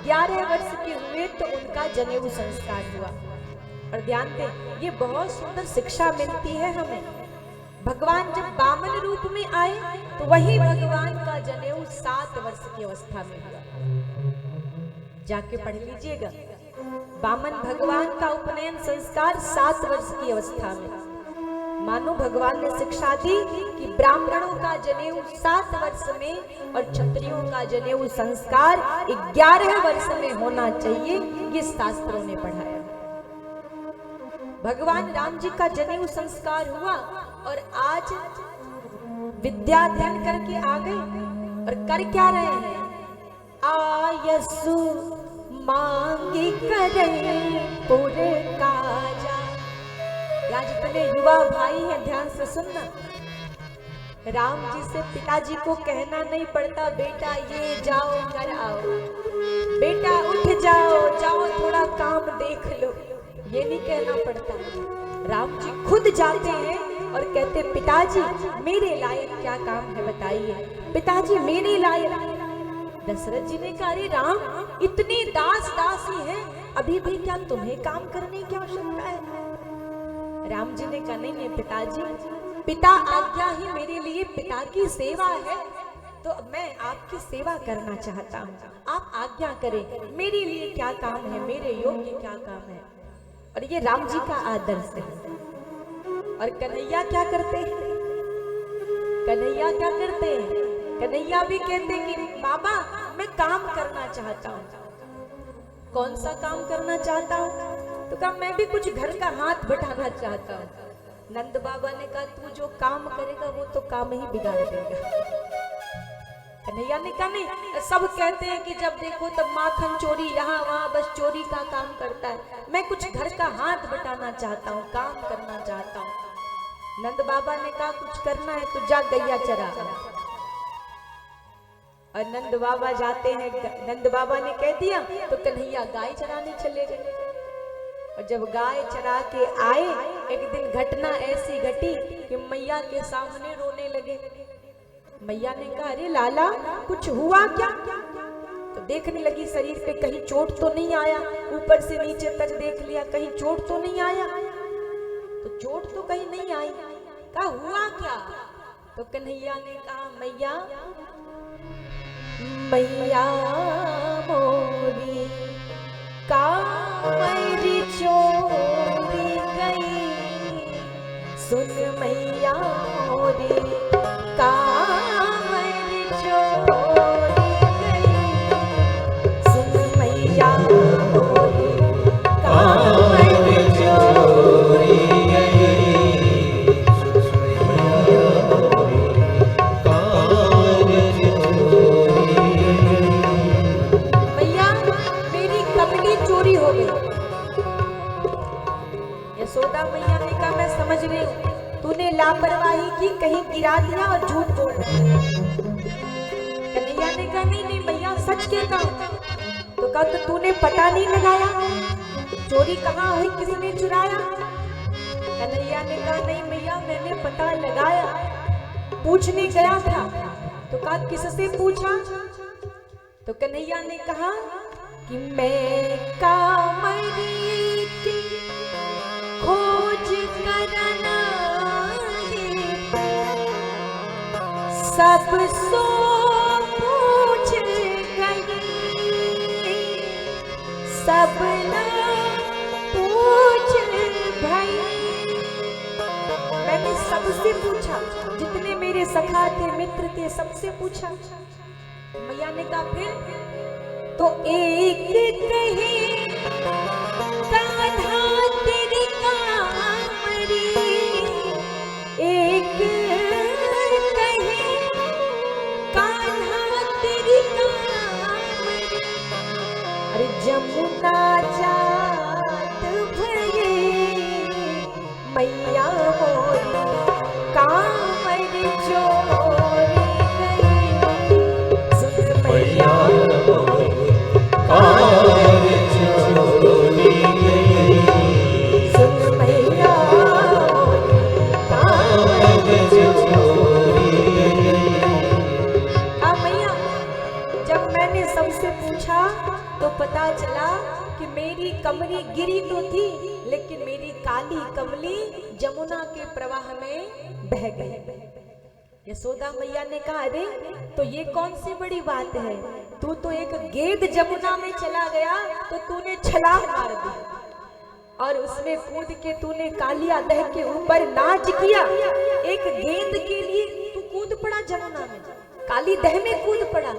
11 वर्ष के हुए तो उनका जनेऊ संस्कार हुआ। और ध्यान दें, ये बहुत सुंदर शिक्षा मिलती है हमें। भगवान जब बामन रूप में आए तो वही भगवान का जनेऊ 7 वर्ष की अवस्था में हुआ। जाके पढ़ लीजिएगा, बामन भगवान का उपनयन संस्कार 7 वर्ष की अवस्था में। मानो भगवान ने शिक्षा दी कि ब्राह्मणों का जनेऊ 7 वर्ष में और क्षत्रियों का जनेऊ संस्कार 11 वर्ष में होना चाहिए, ये शास्त्रों ने पढ़ाया। भगवान राम जी का जनेऊ संस्कार हुआ और आज विद्याध्ययन करके आ गए। और कर क्या रहे हैं? आयसु मांगी करे पूरे काजा। यहाँ जितने युवा भाई हैं ध्यान से सुनना, राम जी से पिताजी को कहना नहीं पड़ता, बेटा ये जाओ घर आओ, बेटा उठ जाओ, जाओ थोड़ा काम देख लो, ये नहीं कहना पड़ता। राम जी खुद जाते हैं और कहते, पिताजी मेरे लायक क्या काम है बताइए, पिताजी मेरे लायक। दशरथ जी ने कहा, अरे राम इतनी दास दासी है, अभी भी क्या तुम्हें काम करने की आवश्यकता है? राम जी ने कहा, नहीं पिताजी, पिता आज्ञा ही मेरे लिए पिता की सेवा है, तो मैं आपकी सेवा करना चाहता हूँ, आप आज्ञा करें, मेरे लिए क्या काम है, मेरे योग्य क्या काम है। और ये राम जी का आदर्श है। और कन्हैया क्या करते हैं? कन्हैया क्या करते हैं? कन्हैया भी कहते हैं कि बाबा मैं काम करना चाहता हूँ। कौन सा काम करना चाहता हूँ? तो कहा मैं भी कुछ घर का हाथ बटाना चाहता हूँ। नंद बाबा ने कहा, तू जो काम करेगा वो तो काम ही बिगाड़ देगा। कन्हैया ने कहा, नहीं, सब कहते हैं कि जब देखो तब माखन चोरी, यहाँ वहाँ बस चोरी का काम करता है, मैं कुछ घर का हाथ बटाना चाहता हूँ, काम करना चाहता हूँ। नंद बाबा ने कहा, कुछ करना है तो जा गैया चरा। और नंद बाबा जाते हैं, नंद बाबा ने कह दिया तो कन्हैया गाय चराने चले गए। और जब गाय चरा के आए, एक दिन घटना ऐसी घटी कि मैया के सामने रोने लगे। मैया ने कहा, अरे लाला कुछ हुआ क्या? तो देखने लगी शरीर पे कहीं चोट तो नहीं आया, ऊपर से नीचे तक देख लिया कहीं चोट तो नहीं आया। तो चोट तो कहीं नहीं आई, कहा हुआ क्या? तो कन्हैया ने कहा, मैया मैया मोरी कामरी चोरी गई, सुन मैया मोरी कामरी चोरी गई, सुन मैया मोरी कामरी चोरी मैया ने कहा, मैं समझ रही हूँ तूने लापरवाही की, कहीं गिरा दिया और झूठ बोल रही। कन्हैया ने कहा, नहीं नहीं मैया सच कहता हूँ। तो कहा, तो तूने पता नहीं लगाया चोरी कहाँ हुई, किसने चुराया? कन्हैया ने कहा, नहीं मैया मैंने पता लगाया, पूछने गया था। तो कहा, किससे पूछा? तो कन्हैया ने कहा कि मैं कामरी की खोज करना सब सो पूछ गई, सब ना पूछ भाई। मैंने सबसे पूछा, जितने मेरे सखा थे मित्र थे सबसे पूछा। मैया ने कहा, फिर? तो एक कहे कान्हा तेरी कामरी, एक कहे कान्हा तेरी कामरी, अरे जमुना जात भये मैया मोरी कामरी चोरी गई, सुन मैया सबसे पूछा तो पता चला कि मेरी कमली गिरी तो थी, लेकिन मेरी काली कमली जमुना के प्रवाह में बह गई। यशोदा मैया ने कहा, अरे तो ये कौन सी बड़ी बात है, तू तो एक गेंद जमुना में चला गया तो तूने छलांग मार दी और उसमें कूद के तूने कालिया दह के ऊपर नाच किया। एक गेंद के लिए तू कूद पड़ा जमुना में, काली दह में कूद पड़ा,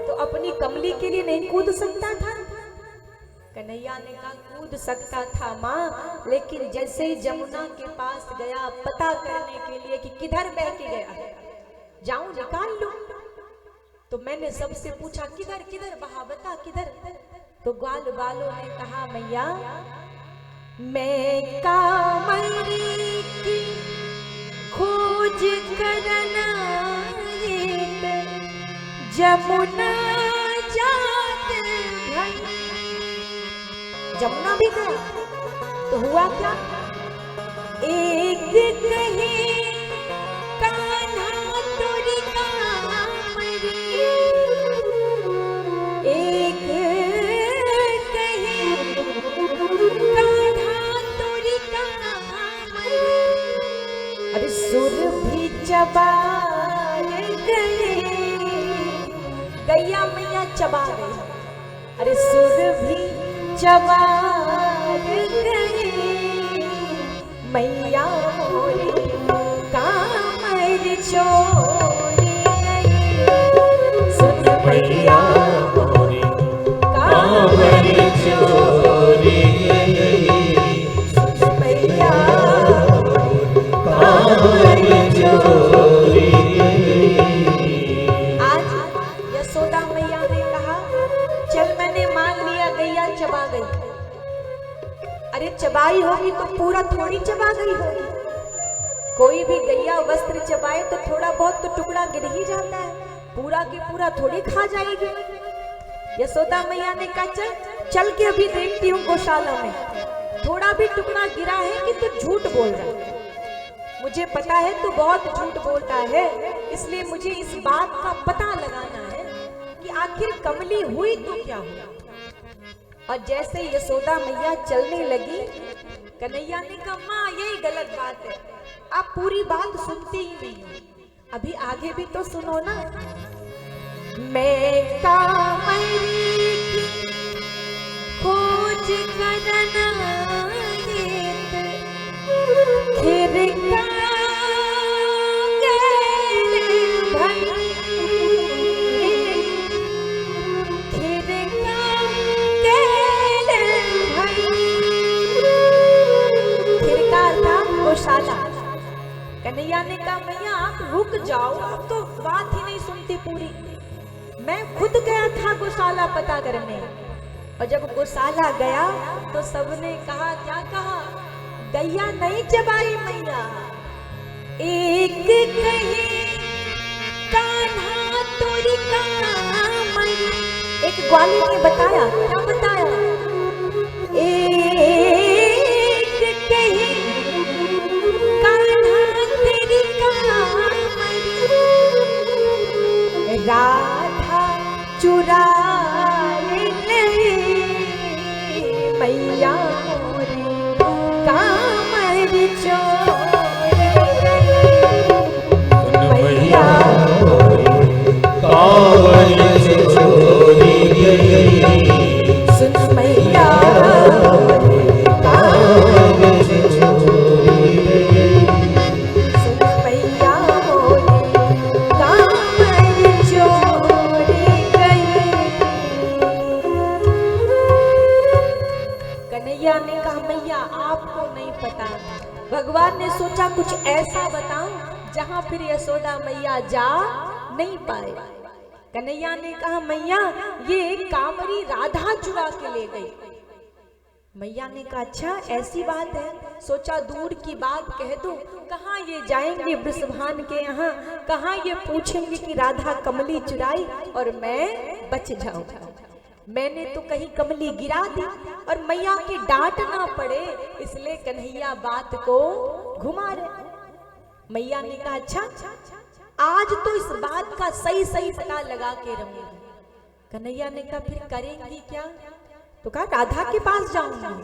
तो अपनी कमली के लिए नहीं कूद सकता था? कन्हैया ने कहा, कूद सकता था माँ, लेकिन जैसे ही जमुना के पास गया पता करने के लिए कि किधर बह के गया, जाऊं निकाल लूं, तो मैंने सबसे पूछा किधर किधर बहा, बता किधर? तो ग्वाल बालों ने कहा, मैया मैं कामरी की खोज करना जमुना जात भई। जमुना भी गया तो हुआ क्या? एक कहे कान्हा तोरी कामरी, एक कहे कान्हा तोरी कामरी, अरे सुर भी चबार गए, गैया मैया चबा गई, अरे सुर भी चबार गए मैया मोरी कामर चोरी गई, सुन मैया मोरी कामर चोरी गई, सुन मैया मोरी कामर चोरी गई। आज यशोदा मैया ने कहा, चल मैंने मान लिया गैया चबा गई। अरे चबाई होगी तो पूरा थोड़ी चबा गई होगी, कोई भी गैया वस्त्र चबाए तो थोड़ा बहुत तो टुकड़ा गिर ही जाता है, पूरा की पूरा थोड़ी खा जाएगी। यशोदा मैया ने कहा, चल चल के अभी देखती हूँ गौशाला में, थोड़ा भी टुकड़ा गिरा है कि तू झूठ बोल रहा है। मुझे पता है तू बहुत झूठ बोलता है, इसलिए मुझे इस बात का पता लगाना है कि आखिर कमली हुई तो क्या हुआ। और जैसे यशोदा मैया चलने लगी, कन्हैया ने कहा माँ यही गलत बात है, आप पूरी बात सुनती ही नहीं हो, अभी आगे भी तो सुनो ना। मैं कामरी की खोज करना खिरका गौशाला। कन्हैया ने कहा मैया आप रुक जाओ, आप तो बात ही नहीं सुनती पूरी। मैं खुद गया था गौशाला पता करने, और जब गौशाला गया तो सबने कहा, क्या कहा, गैया नहीं चबाई मैया, एक कहे कान्हा तोरी कामई। एक ग्वाली ने बताया, क्या बताया, एक कहे राधा चुराए ले मैया मोरी कामर चोर मैया कामर चोरी गई। सुन मैया भगवान ने सोचा कुछ ऐसा बताऊं जहां फिर यशोदा मैया जा नहीं पाए। कन्हैया ने कहा मैया ये कामरी राधा चुरा के ले गई। मैया ने कहा अच्छा ऐसी बात है, सोचा दूर की बात कह दूं। कहाँ ये जाएंगे वृषभान के यहाँ, कहाँ ये पूछेंगे कि राधा कमली चुराई और मैं बच जाऊंगा। मैंने तो कहीं कमली गिरा दी और मैया की डांट ना पड़े, इसलिए कन्हैया बात को घुमा रहे। मैया ने कहा अच्छा आज तो इस बात का सही सही पता लगा के रहूंगी। कन्हैया ने कहा फिर करेंगी क्या, तो कहा राधा के पास जाऊंगी।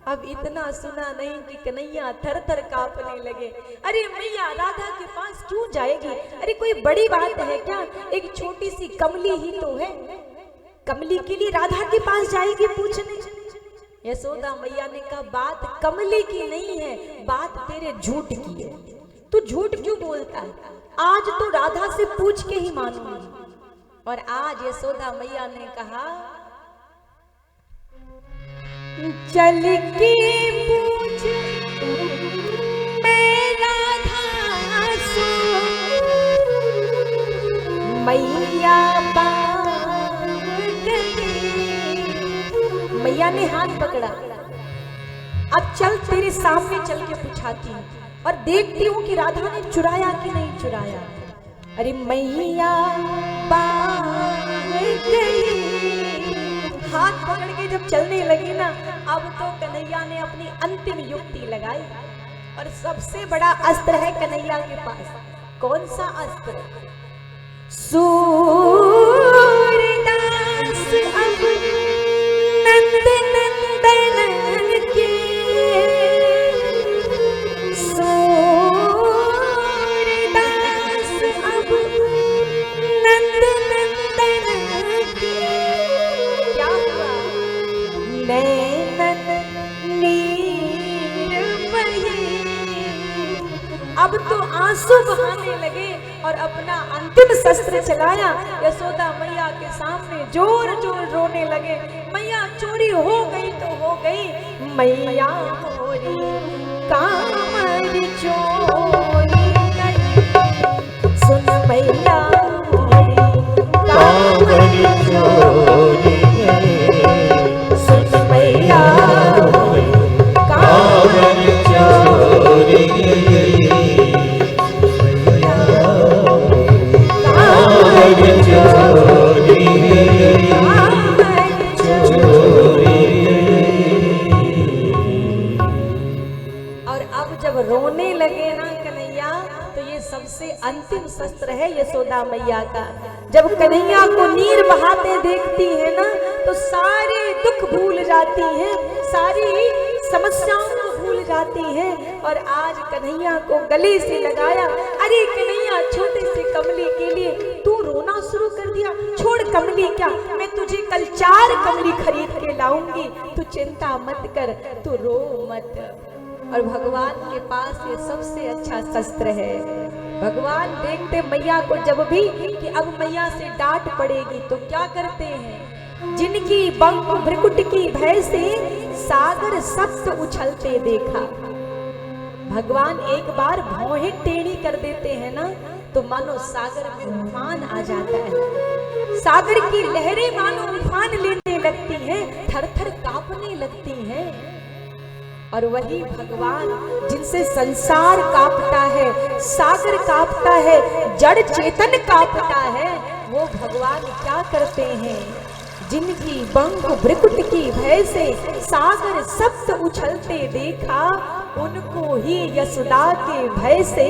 अब इतना सुना नहीं कि कन्हैया थर थर कांपने लगे। अरे मैया राधा के पास क्यों जाएगी, अरे कोई बड़ी बात है क्या, एक छोटी सी कमली ही तो है, कमली के लिए राधा के पास जाएगी पूछने। यशोदा मैया ने कहा बात कमली की नहीं है, बात तेरे झूठ की है। तू झूठ क्यों बोलता है, आज तो राधा से पूछ के ही मानूंगी। और आज यशोदा मैया ने कहा चल के पूछ मैं राधा से, मैया मैया ने हाथ पकड़ा, अब चल तेरे सामने चल के पूछाती हूँ और देखती हूँ कि राधा ने चुराया कि नहीं चुराया। अरे मैया गई, हाथ पकड़ के जब चलने लगी ना, अब तो कन्हैया ने अपनी अंतिम युक्ति लगाई और सबसे बड़ा अस्त्र है कन्हैया के पास। कौन सा अस्त्र, सूरदास अब नंद नंदन के, सूरदास अब नंद नंदन के। क्या हुआ, नैनन नीर बहे, अब तो आंसू बहाने लगे और अपना अंतिम शस्त्र चलाया। यशोदा मैया के सामने जोर जोर रोने लगे। मैया चोरी हो गई तो हो गई, मैया मोरी कामर चोरी गई। सुन मैया मोरी कामर चोरी गई, सुन मैया मोरी कामर चोरी गई। सबसे अंतिम शस्त्र है यशोदा मैया का। जब कन्हैया को नीर बहाते देखती है ना, तो सारे दुख भूल जाती हैं, सारी समस्याओं को भूल जाती हैं। और आज कन्हैया को गले से लगाया। अरे कन्हैया, छोटे से कमली के लिए तू रोना शुरू कर दिया। छोड़ कमली, क्या मैं तुझे कल 4 कमली खरीद के लाऊंगी, तू चिंता मत कर, तू रो मत। और भगवान के पास ये सबसे अच्छा शस्त्र है। भगवान देखते मैया को जब भी कि अब मैया से डांट पड़ेगी, तो क्या करते हैं, जिनकी बंक भ्रिकुट की भय से सागर सप्त उछलते देखा। भगवान एक बार भौहें टेढ़ी कर देते हैं ना, तो मानो सागर में उफान आ जाता है। सागर की लहरें मानो उफान लेने लगती हैं, थर थर कांपने लगती हैं। और वही भगवान जिनसे संसार कांपता है, सागर कांपता है, जड़ चेतन कांपता है, वो भगवान क्या करते हैं, जिनकी बंक भ्रिकुट की भय से सागर सप्त उछलते देखा, उनको ही यशोदा के भय से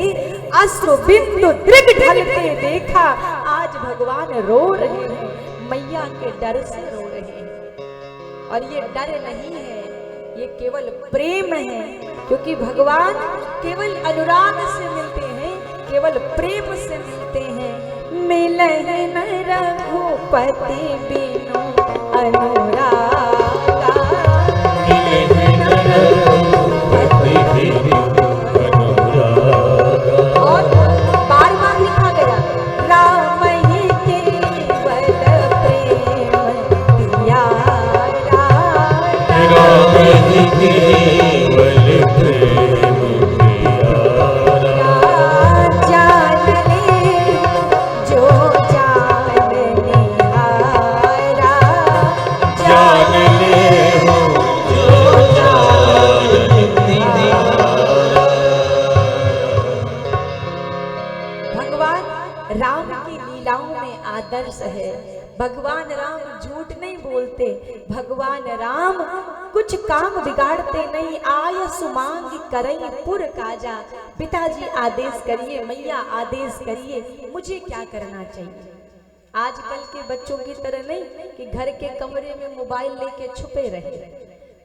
अश्रु बिंदु दृग ढलते देखा। आज भगवान रो रहे हैं, मैया के डर से रो रहे हैं। और ये डर नहीं है, ये केवल प्रेम है, क्योंकि भगवान केवल अनुराग से मिलते हैं, केवल प्रेम से मिलते हैं। मिलहि न रघुपति बिनु अनुरागा, मिलहि न रघुपति बिनु अनुरागा। और बार बार लिखा गया, राम ही केवल प्रेम दिया, राम ही केवल प्रेम दिया, जान ले जो जान निहारा, जान ले जो जान निहारा। भगवान राम की लीलाओं में आदर्श है। भगवान राम झूठ नहीं बोलते, भगवान राम कुछ काम बिगाड़ते नहीं। आय सुमांग करई पुर काजा, पिताजी आदेश करिए, मैया आदेश करिए, मुझे क्या करना चाहिए। आजकल के बच्चों की तरह नहीं कि घर के कमरे में मोबाइल लेके छुपे रहे,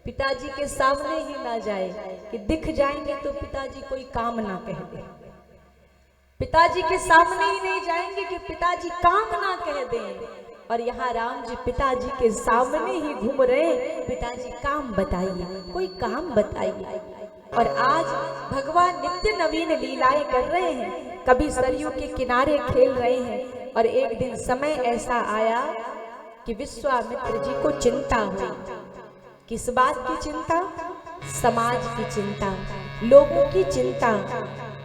पिताजी के सामने ही ना जाए, कि दिख जाएंगे तो पिताजी कोई काम ना कह दे। पिताजी के सामने ही नहीं जाएंगे कि पिताजी काम ना कह दें। और यहाँ राम जी पिताजी के सामने ही घूम रहे, पिताजी काम बताइए, कोई काम बताइए। और आज भगवान नित्य नवीन लीलाएं कर रहे हैं, कभी सरयू के किनारे खेल रहे हैं। और एक दिन समय ऐसा आया कि विश्वामित्र जी को चिंता हुई। किस बात की चिंता? समाज की चिंता, लोगों की चिंता,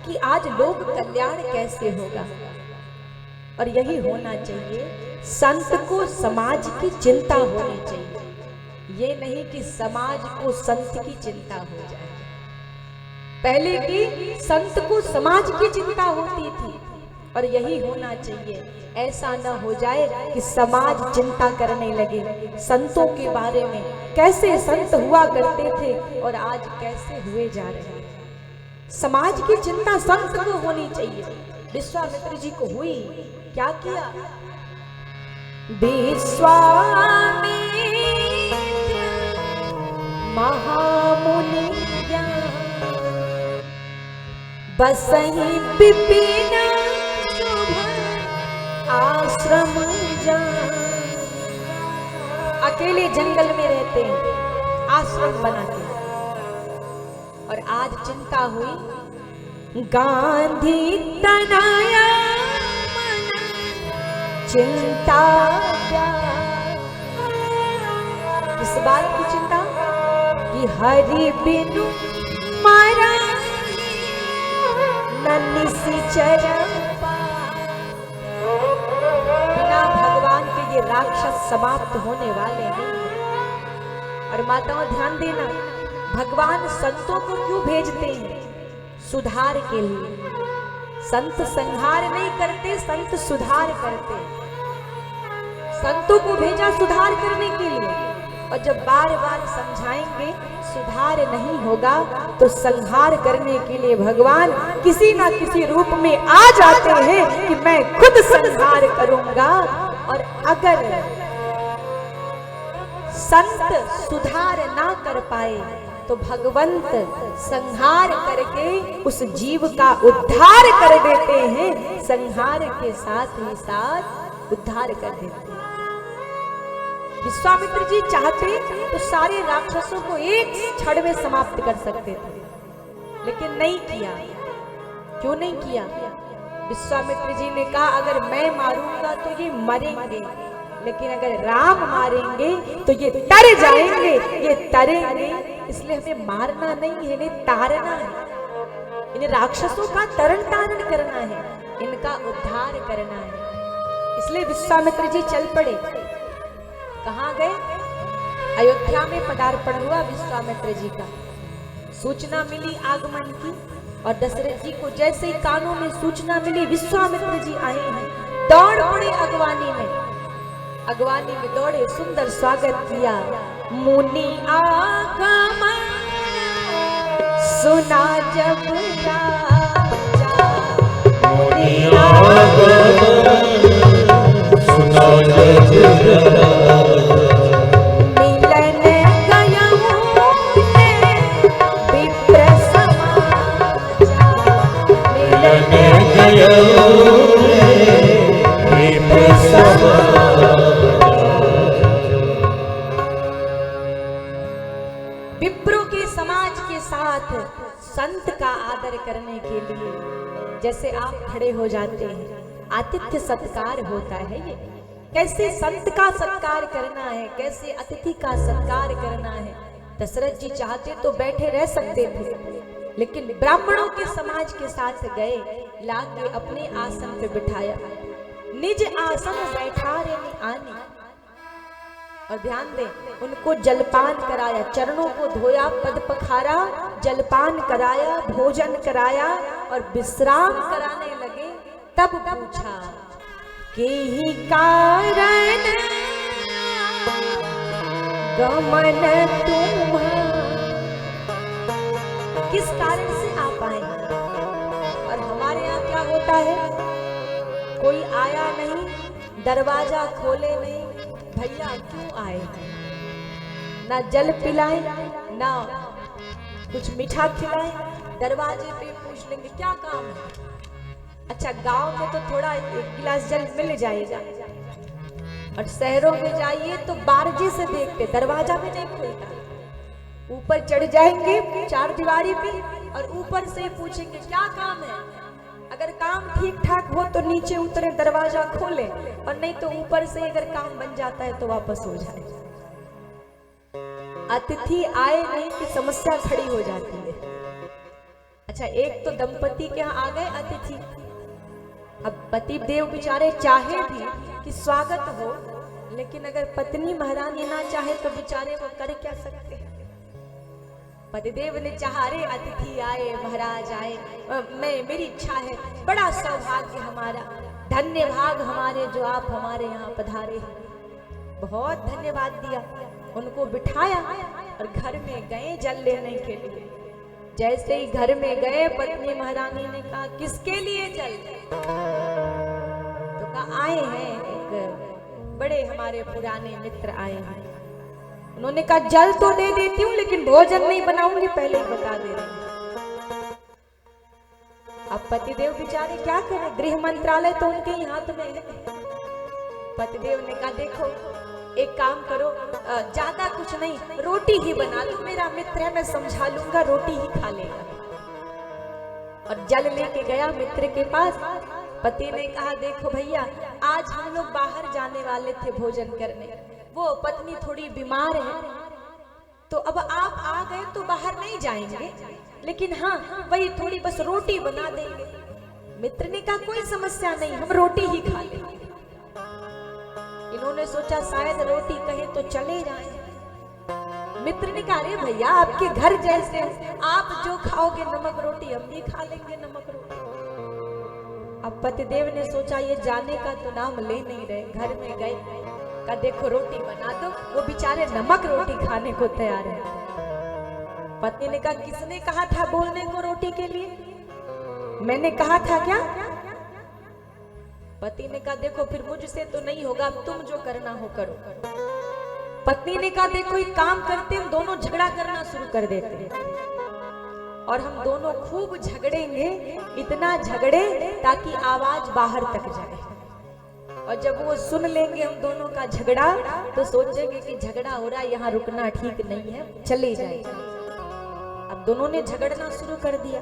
कि आज लोक कल्याण कैसे होगा। और यही होना चाहिए, संत को समाज की चिंता होनी चाहिए, ये नहीं कि समाज को संत की चिंता हो जाए। पहले की संत को समाज की चिंता होती थी, और यही होना चाहिए। ऐसा न हो जाए कि समाज चिंता करने लगे संतों के बारे में, कैसे संत हुआ करते थे और आज कैसे हुए जा रहे हैं। समाज की चिंता संत को होनी चाहिए। विश्वामित्र जी को हुई, क्या किया? विश्वामित्र महामुनि बसहि विपिन शुभ आश्रम जान। अकेले जंगल में रहते हैं, आश्रम बना के। और आज चिंता हुई, गांधी तनाया मन चिंता क्या। किस बात की चिंता? कि हरि बिनु मारा निश्चर, बिना भगवान के ये राक्षस समाप्त होने वाले नहीं। और माताओं ध्यान देना, भगवान संतों को क्यों भेजते हैं? सुधार के लिए। संत संहार नहीं करते, संत सुधार करते। संतों को भेजा सुधार करने के लिए। और जब बार बार समझाएंगे सुधार नहीं होगा तो संहार करने के लिए भगवान किसी ना किसी रूप में आ जाते हैं कि मैं खुद संहार करूंगा। और अगर संत सुधार ना कर पाए तो भगवंत संहार करके उस जीव का उद्धार कर देते हैं, संहार के साथ ही साथ उद्धार कर देते हैं। विश्वामित्र जी चाहते तो सारे राक्षसों को एक क्षण में समाप्त कर सकते थे, लेकिन नहीं किया। क्यों नहीं किया? विश्वामित्र जी ने कहा अगर मैं मारूंगा तो ये मरेंगे, लेकिन अगर राम मारेंगे तो ये तर जाएंगे, ये तरेंगे, इसलिए हमें मारना नहीं है, इन्हें तारना है, इन्हें राक्षसों का तरण तारण करना है, इनका उद्धार करना है। इसलिए विश्वामित्र जी चल पड़े। कहाँ गए? अयोध्या में पदार्पण हुआ विश्वामित्र जी का। सूचना मिली आगमन की और दशरथ जी को जैसे ही कानों में सूचना मिली विश्वामित्र जी आए हैं, दौड़ पड़े अगवानी में। अगवानी में दौड़े, सुंदर स्वागत किया। मुनि आगमन सुना जब राजा, मुनि आगमन सुना जब राजा, मिलन गयऊं विप्र समाजा, मिलन गयऊं विप्र समाजा। विप्रों के समाज के साथ संत का आदर करने के लिए जैसे आप खड़े हो जाते हैं, आतिथ्य सत्कार होता है। ये कैसे संत का सत्कार करना है, कैसे अतिथि का सत्कार करना है। दशरथ जी चाहते तो बैठे रह सकते थे, लेकिन ब्राह्मणों के समाज के साथ गए, लाके अपने आसन पे बिठाया, निज आसन बैठा रे आनी। और ध्यान दें, उनको जलपान कराया, चरणों को धोया, पद पखारा, जलपान कराया, भोजन कराया और विश्राम कराने लगे। तब पूछा कि ही कारण गमन तुम्हारा, किस कारण से आप आए? और हमारे यहाँ क्या होता है, कोई आया नहीं, दरवाजा खोले नहीं, भैया क्यों आए? ना जल पिलाए, ना कुछ मीठा खिलाए, दरवाजे पे पूछ लेंगे क्या काम है। अच्छा, गांव में तो थोड़ा एक गिलास जल मिल जाएगा, और शहरों में जाइए तो बारजे से देखते, दरवाजा भी नहीं खुलता। ऊपर चढ़ जाएंगे चार दीवारी पे और ऊपर से पूछेंगे क्या काम है। अगर काम ठीक ठाक हो तो नीचे उतरे, दरवाजा खोले, और नहीं तो ऊपर से अगर काम बन जाता है तो वापस हो जाए। अतिथि आए नहीं कि समस्या खड़ी हो जाती है। अच्छा, एक तो दंपति के यहाँ आ गए अतिथि, अब पति देव बेचारे चाहे भी कि स्वागत हो, लेकिन अगर पत्नी महारानी ना चाहे तो बेचारे वो कर क्या सकते हैं। पतिदेव ने चाहा, रे अतिथि आए, महाराज आए, मेरी इच्छा है, बड़ा सौभाग्य हमारा, धन्य भाग हमारे जो आप हमारे यहाँ पधारे हैं। बहुत धन्यवाद दिया, उनको बिठाया और घर में गए जल लेने के लिए। जैसे ही घर में गए, पत्नी महारानी ने कहा किसके लिए जल? तो कहा आए हैं, एक बड़े हमारे पुराने मित्र आए हैं। उन्होंने कहा जल तो दे देती हूँ, लेकिन भोजन नहीं बनाऊंगी, पहले ही बता दे रही हूँ। अब पतिदेव बेचारे क्या करें, गृह मंत्रालय तो उनके ही हाथ में है। पतिदेव ने कहा देखो एक काम करो, ज्यादा कुछ नहीं, रोटी ही बना लो, मेरा मित्र है, मैं समझा लूंगा, रोटी ही खा लेगा। और जल लेके गया मित्र के पास। पति ने कहा देखो भैया, आज हम लोग बाहर जाने वाले थे भोजन करने, वो पत्नी थोड़ी बीमार है, तो अब आप आ गए तो बाहर नहीं जाएंगे, लेकिन हाँ वही थोड़ी बस रोटी बना देंगे। मित्र ने कहा कोई समस्या नहीं, हम रोटी ही खा लेंगे। इन्होंने सोचा शायद रोटी कहे तो चले जाएं। मित्र ने कहा अरे भैया आपके घर जैसे, आप जो खाओगे नमक रोटी हम भी खा लेंगे नमक रोटी। अब पतिदेव ने सोचा ये जाने का तो नाम ले नहीं रहे, घर में गए का देखो रोटी बना दो। वो बेचारे नमक रोटी खाने को तैयार है। पत्नी ने कहा किसने कहा था बोलने को रोटी के लिए? मैंने कहा था क्या? पति ने कहा देखो फिर मुझसे तो नहीं होगा, तुम जो करना हो करो। पत्नी ने कहा देखो एक काम करते, हम दोनों झगड़ा करना शुरू कर देते और हम दोनों खूब झगड़ेंगे, इतना झगड़े ताकि आवाज बाहर तक जाए। और जब वो सुन लेंगे हम दोनों का झगड़ा तो सोचेंगे कि झगड़ा हो रहा है, यहाँ रुकना ठीक नहीं है, चले जाए। अब दोनों ने झगड़ना शुरू कर दिया,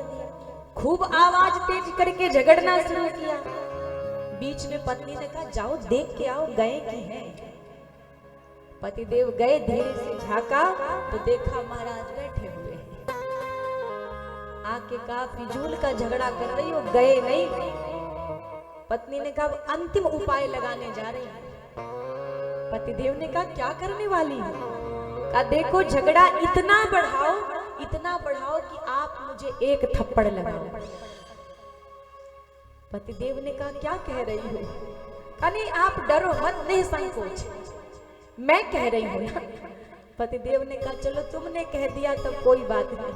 खूब आवाज तेज करके झगड़ना शुरू किया। बीच में पत्नी ने कहा जाओ देख के आओ गए कि हैं। पतिदेव गए, धीरे से झांका तो देखा महाराज बैठे हुए हैं। आके कहा फिजूल का झगड़ा कर रही हो, गए नहीं। पत्नी ने कहा अंतिम उपाय लगाने जा रही है। पतिदेव ने कहा क्या करने वाली है? कहा देखो झगड़ा इतना बढ़ाओ कि आप मुझे एक थप्पड़ लगाओ। पतिदेव ने कहा क्या कह रही हो? कहा नहीं आप डरो मत, नहीं संकोच, मैं कह रही हूं ना। पतिदेव ने कहा चलो तुमने कह दिया तो कोई बात नहीं।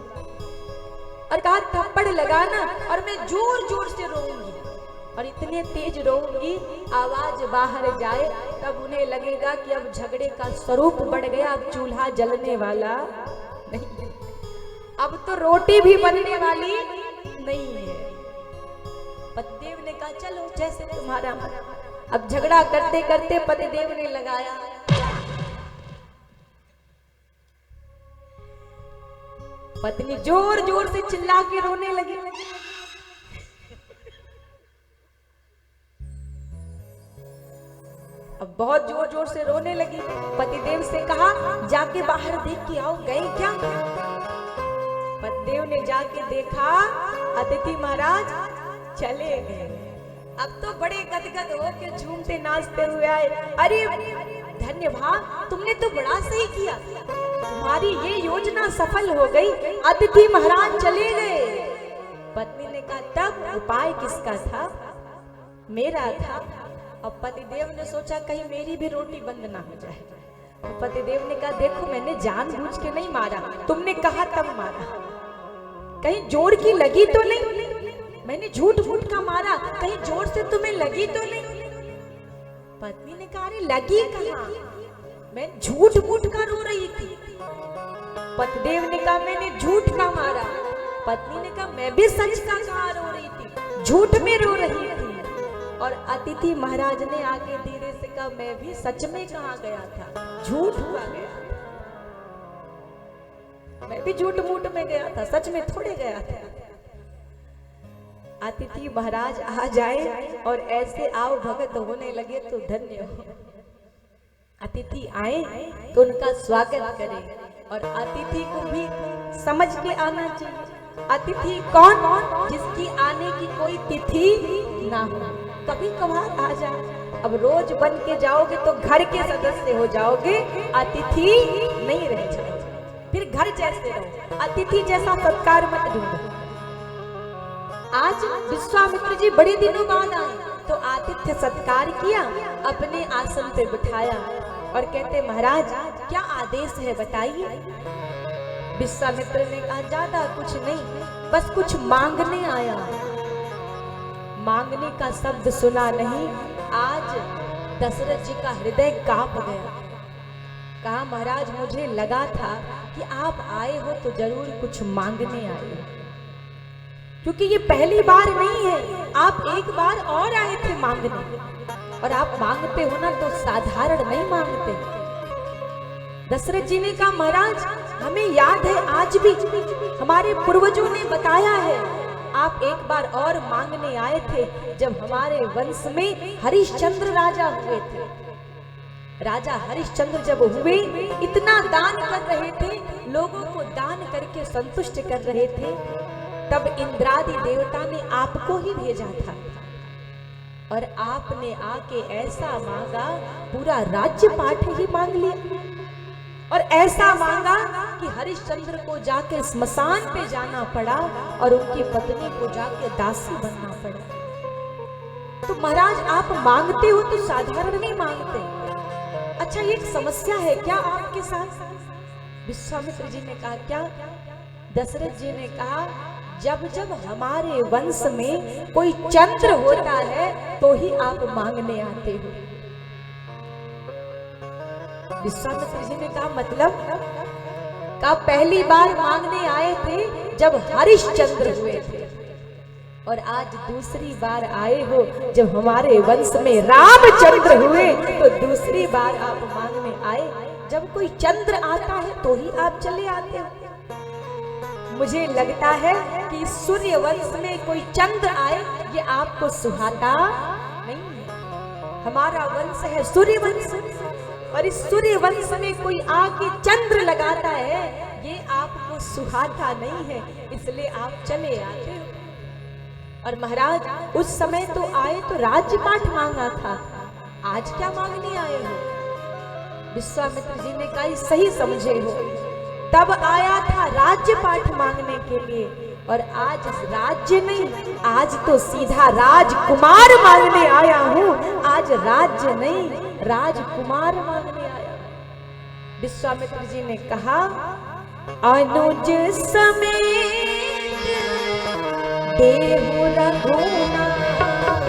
और कहा थप्पड़ लगाना और मैं जोर जोर से रोऊंगी और इतने तेज रोऊंगी आवाज बाहर जाए, तब उन्हें लगेगा कि अब झगड़े का स्वरूप बढ़ गया, अब चूल्हा जलने वाला नहीं, अब तो रोटी भी बनने वाली नहीं है। पतिदेव ने कहा चलो जैसे तुम्हारा मन। अब झगड़ा करते करते पतिदेव ने लगाया, पत्नी जोर जोर से चिल्ला के रोने लगी। अब बहुत जोर जोर से रोने लगी। पतिदेव से कहा जाके बाहर देख के आओ, गए क्या? पतिदेव ने जाके देखा अतिथि महाराज चले गए। अब तो बड़े गदगद होके झूमते नाचते हुए आए। अरे धन्य भाग, तुमने तो बड़ा सही किया, तुम्हारी ये योजना सफल हो गई, अतिथि महाराज चले गए। पत्नी ने कहा तब उपाय किसका था? मेरा था। अब पतिदेव ने सोचा कहीं मेरी भी रोटी बंद ना हो जाए। तो पतिदेव ने कहा देखो मैंने जानबूझ के नहीं मारा, तुमने कहा तब मारा, कहीं जोर की लगी तो नहीं, मैंने झूठ मूठ का मारा, कहीं जोर से तुम्हें लगी तो नहीं। पत्नी ने कहा अरे लगी कहाँ, मैं झूठ मूठ का रो रही थी। पतिदेव ने कहा मैंने झूठ का मारा। पत्नी ने कहा मैं भी सच का कहा रो रही थी, झूठ में रो रही थी। और अतिथि महाराज ने आगे धीरे से कहा मैं भी सच में कहा गया था, झूठ हुआ गया, मैं भी झूठ मूठ में गया था, सच में थोड़े गया था। अतिथि महाराज आ जाए और ऐसे आओ भगत होने लगे तो धन्य हो। अतिथि आए तो उनका स्वागत करें और अतिथि को भी समझ के आना चाहिए। अतिथि कौन? जिसकी आने की कोई तिथि ना हो, कभी कभार आ जाए। अब रोज बन के जाओगे तो घर के सदस्य हो जाओगे, अतिथि नहीं रह जाओगे, फिर घर जैसे रहो, अतिथि जैसा सत्कार मत ढूंढो। आज विश्वामित्र जी बड़े दिनों बाद आए तो आतिथ्य सत्कार किया, अपने आसन पे बिठाया और कहते महाराज क्या आदेश है बताइए। विश्वामित्र ने कहा ज्यादा कुछ नहीं, बस कुछ मांगने आया। मांगने का शब्द सुना नहीं, आज दशरथ जी का हृदय कांप गया। कहा महाराज मुझे लगा था कि आप आए हो तो जरूर कुछ मांगने आए हो, क्योंकि ये पहली बार नहीं है, आप एक बार और आए थे मांगने, और आप मांगते हो ना तो साधारण नहीं मांगते। दशरथ जी ने कहा महाराज हमें याद है, आज भी हमारे पूर्वजों ने बताया है, आप एक बार और मांगने आए थे जब हमारे वंश में हरिश्चंद्र राजा हुए थे। राजा हरिश्चंद्र जब हुए इतना दान कर रहे थे, लोगों को दान करके संतुष्ट कर रहे थे, तब इंद्रादि देवता ने आपको ही भेजा था और आपने आके ऐसा मांगा, पूरा राज्य पाठ ही मांग लिया और ऐसा मांगा कि हरिश्चंद्र को जाके स्मशान पे जाना पड़ा और उनकी पत्नी को जाके दासी बनना पड़ा। तो महाराज आप मांगते हो तो साधारण नहीं मांगते, अच्छा ये एक समस्या है क्या आपके साथ? विश्वामित्र जी ने कहा क्या? दशरथ जी ने कहा जब जब हमारे वंश में कोई चंद्र होता है तो ही आप मांगने आते हो। विश्वामित्र जी ने कहा मतलब? कहा पहली बार मांगने आए थे जब हरिश्चंद्र हुए थे, और आज दूसरी बार आए हो जब हमारे वंश में रामचंद्र हुए, तो दूसरी बार आप मांगने आए। जब कोई चंद्र आता है तो ही आप चले आते हो। मुझे लगता है कि सूर्य वंश में कोई चंद्र आए ये आपको सुहाता नहीं है। हमारा वंश है सूर्य वंश, और इस सूर्य वंश में कोई आके चंद्र लगाता है ये आपको सुहाता नहीं है, इसलिए आप चले आते हो। और महाराज उस समय तो आए तो राज्यपाठ मांगा था, आज क्या मांगने आए हो? विश्वामित्र जी ने कहा सही समझे हो, तब आया था राज्यपाठ मांगने के लिए, और आज राज्य नहीं, आज तो सीधा राजकुमार मांगने आया हूँ। आज राज्य नहीं, राजकुमार मांगने आया। विश्वामित्र जी ने कहा अनुज समेत देहु रघुनाथ,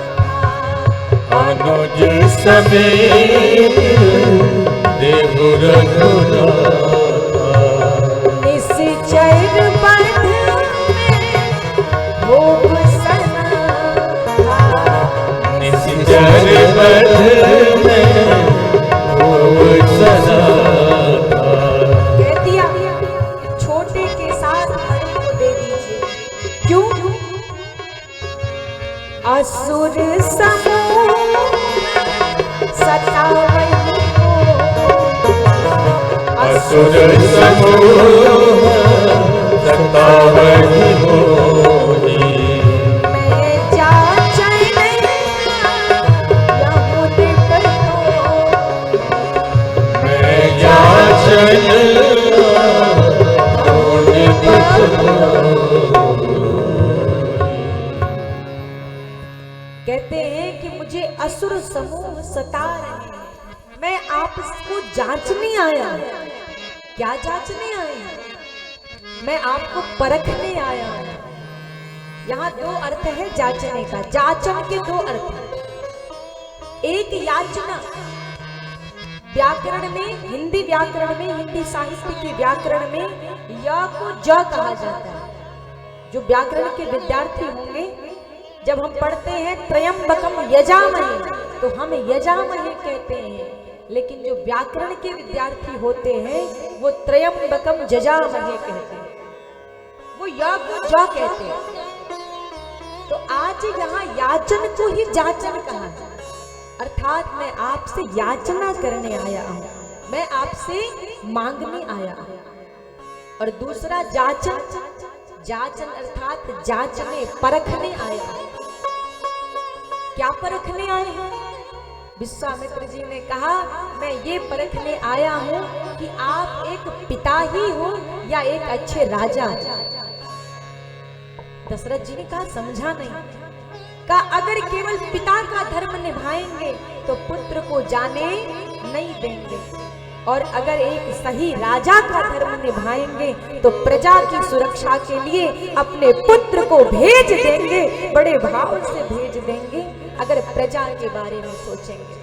अनुज समेत देहु रघुनाथ, निश्चर बंध में भोग सनाथा, निश्चर बंध में भोग सनाथा। कह दिया छोटे के साथ बड़े को दे दीजिए। क्यों? असुर समूह सतावहि को, असुर समूह सतावहि मोहि, मैं जाचै यहु निकट होई, मैं जाचै यहु निकट होई। कहते हैं कि मुझे असुर समूह सता रहे हैं, मैं आपको जांचने आया हूं। क्या जांचने आया हूं? मैं आपको परखने आया हूं। यहाँ दो अर्थ है जांचने का। जांचन के दो अर्थ हैं। एक याचना, व्याकरण में, हिंदी व्याकरण में, हिंदी साहित्य के व्याकरण में या को ज कहा जाता है। जो व्याकरण के विद्यार्थी होंगे, जब हम पढ़ते हैं त्रयंबकम यजामहे, तो हम यजामहे कहते हैं, लेकिन जो व्याकरण के विद्यार्थी होते हैं वो त्रयंबकम जजामहे कहते हैं, वो य को ज कहते हैं। तो आज यहाँ याचन को ही जाचन कहा है, अर्थात मैं आपसे याचना करने आया हूं, मैं आपसे मांगने आया हूं। और दूसरा जाचन, जाचन अर्थात जांचने, परखने आया हूं। क्या परखने आए हैं? विश्वामित्र जी ने कहा मैं ये परखने आया हूं कि आप एक पिता ही हो या एक अच्छे राजा। दशरथ जी ने कहा समझा नहीं। कहा अगर केवल पिता का धर्म निभाएंगे तो पुत्र को जाने नहीं देंगे, और अगर एक सही राजा का धर्म निभाएंगे तो प्रजा की सुरक्षा के लिए अपने पुत्र को भेज देंगे, बड़े भाव से भेज देंगे, अगर प्रजा के बारे में सोचेंगे।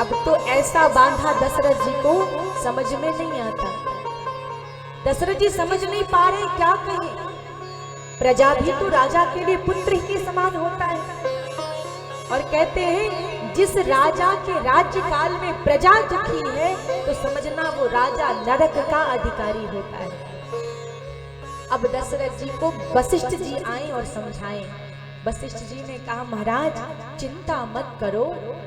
अब तो ऐसा बांधा दशरथ जी को समझ में नहीं आता। दशरथ जी समझ नहीं पा रहे क्या कहें। प्रजा भी तो राजा के लिए पुत्र ही के समान होता है, और कहते हैं जिस राजा के राज्य काल में प्रजा दुखी है तो समझना वो राजा नरक का अधिकारी होता है। अब दशरथ जी को वशिष्ठ जी आए और समझाएं। वशिष्ठ जी ने कहा महाराज चिंता मत करो,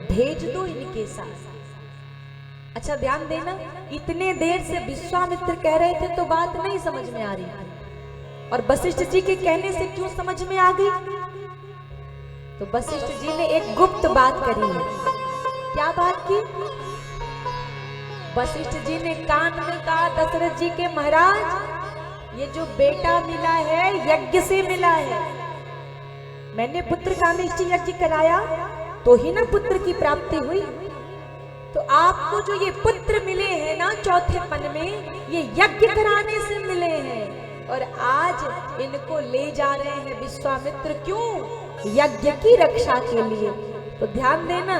भेज दो इनके साथ। अच्छा ध्यान देना, इतने देर से विश्वामित्र कह रहे थे तो बात नहीं समझ में आ रही थी, और वशिष्ठ जी के कहने से क्यों समझ में आ गई? तो वशिष्ठ जी ने एक गुप्त बात करी है। क्या बात की? वशिष्ठ जी ने कान में कहा दशरथ जी के महाराज ये जो बेटा मिला है यज्ञ से मिला है। मैंने पुत्र कामेष्टि यज्ञ कराया तो ही ना पुत्र की प्राप्ति हुई। तो आपको जो ये पुत्र मिले हैं ना चौथे पन में, ये यज्ञ कराने से मिले हैं और आज इनको ले जा रहे हैं विश्वामित्र। क्यों? यज्ञ की रक्षा के लिए। तो ध्यान देना,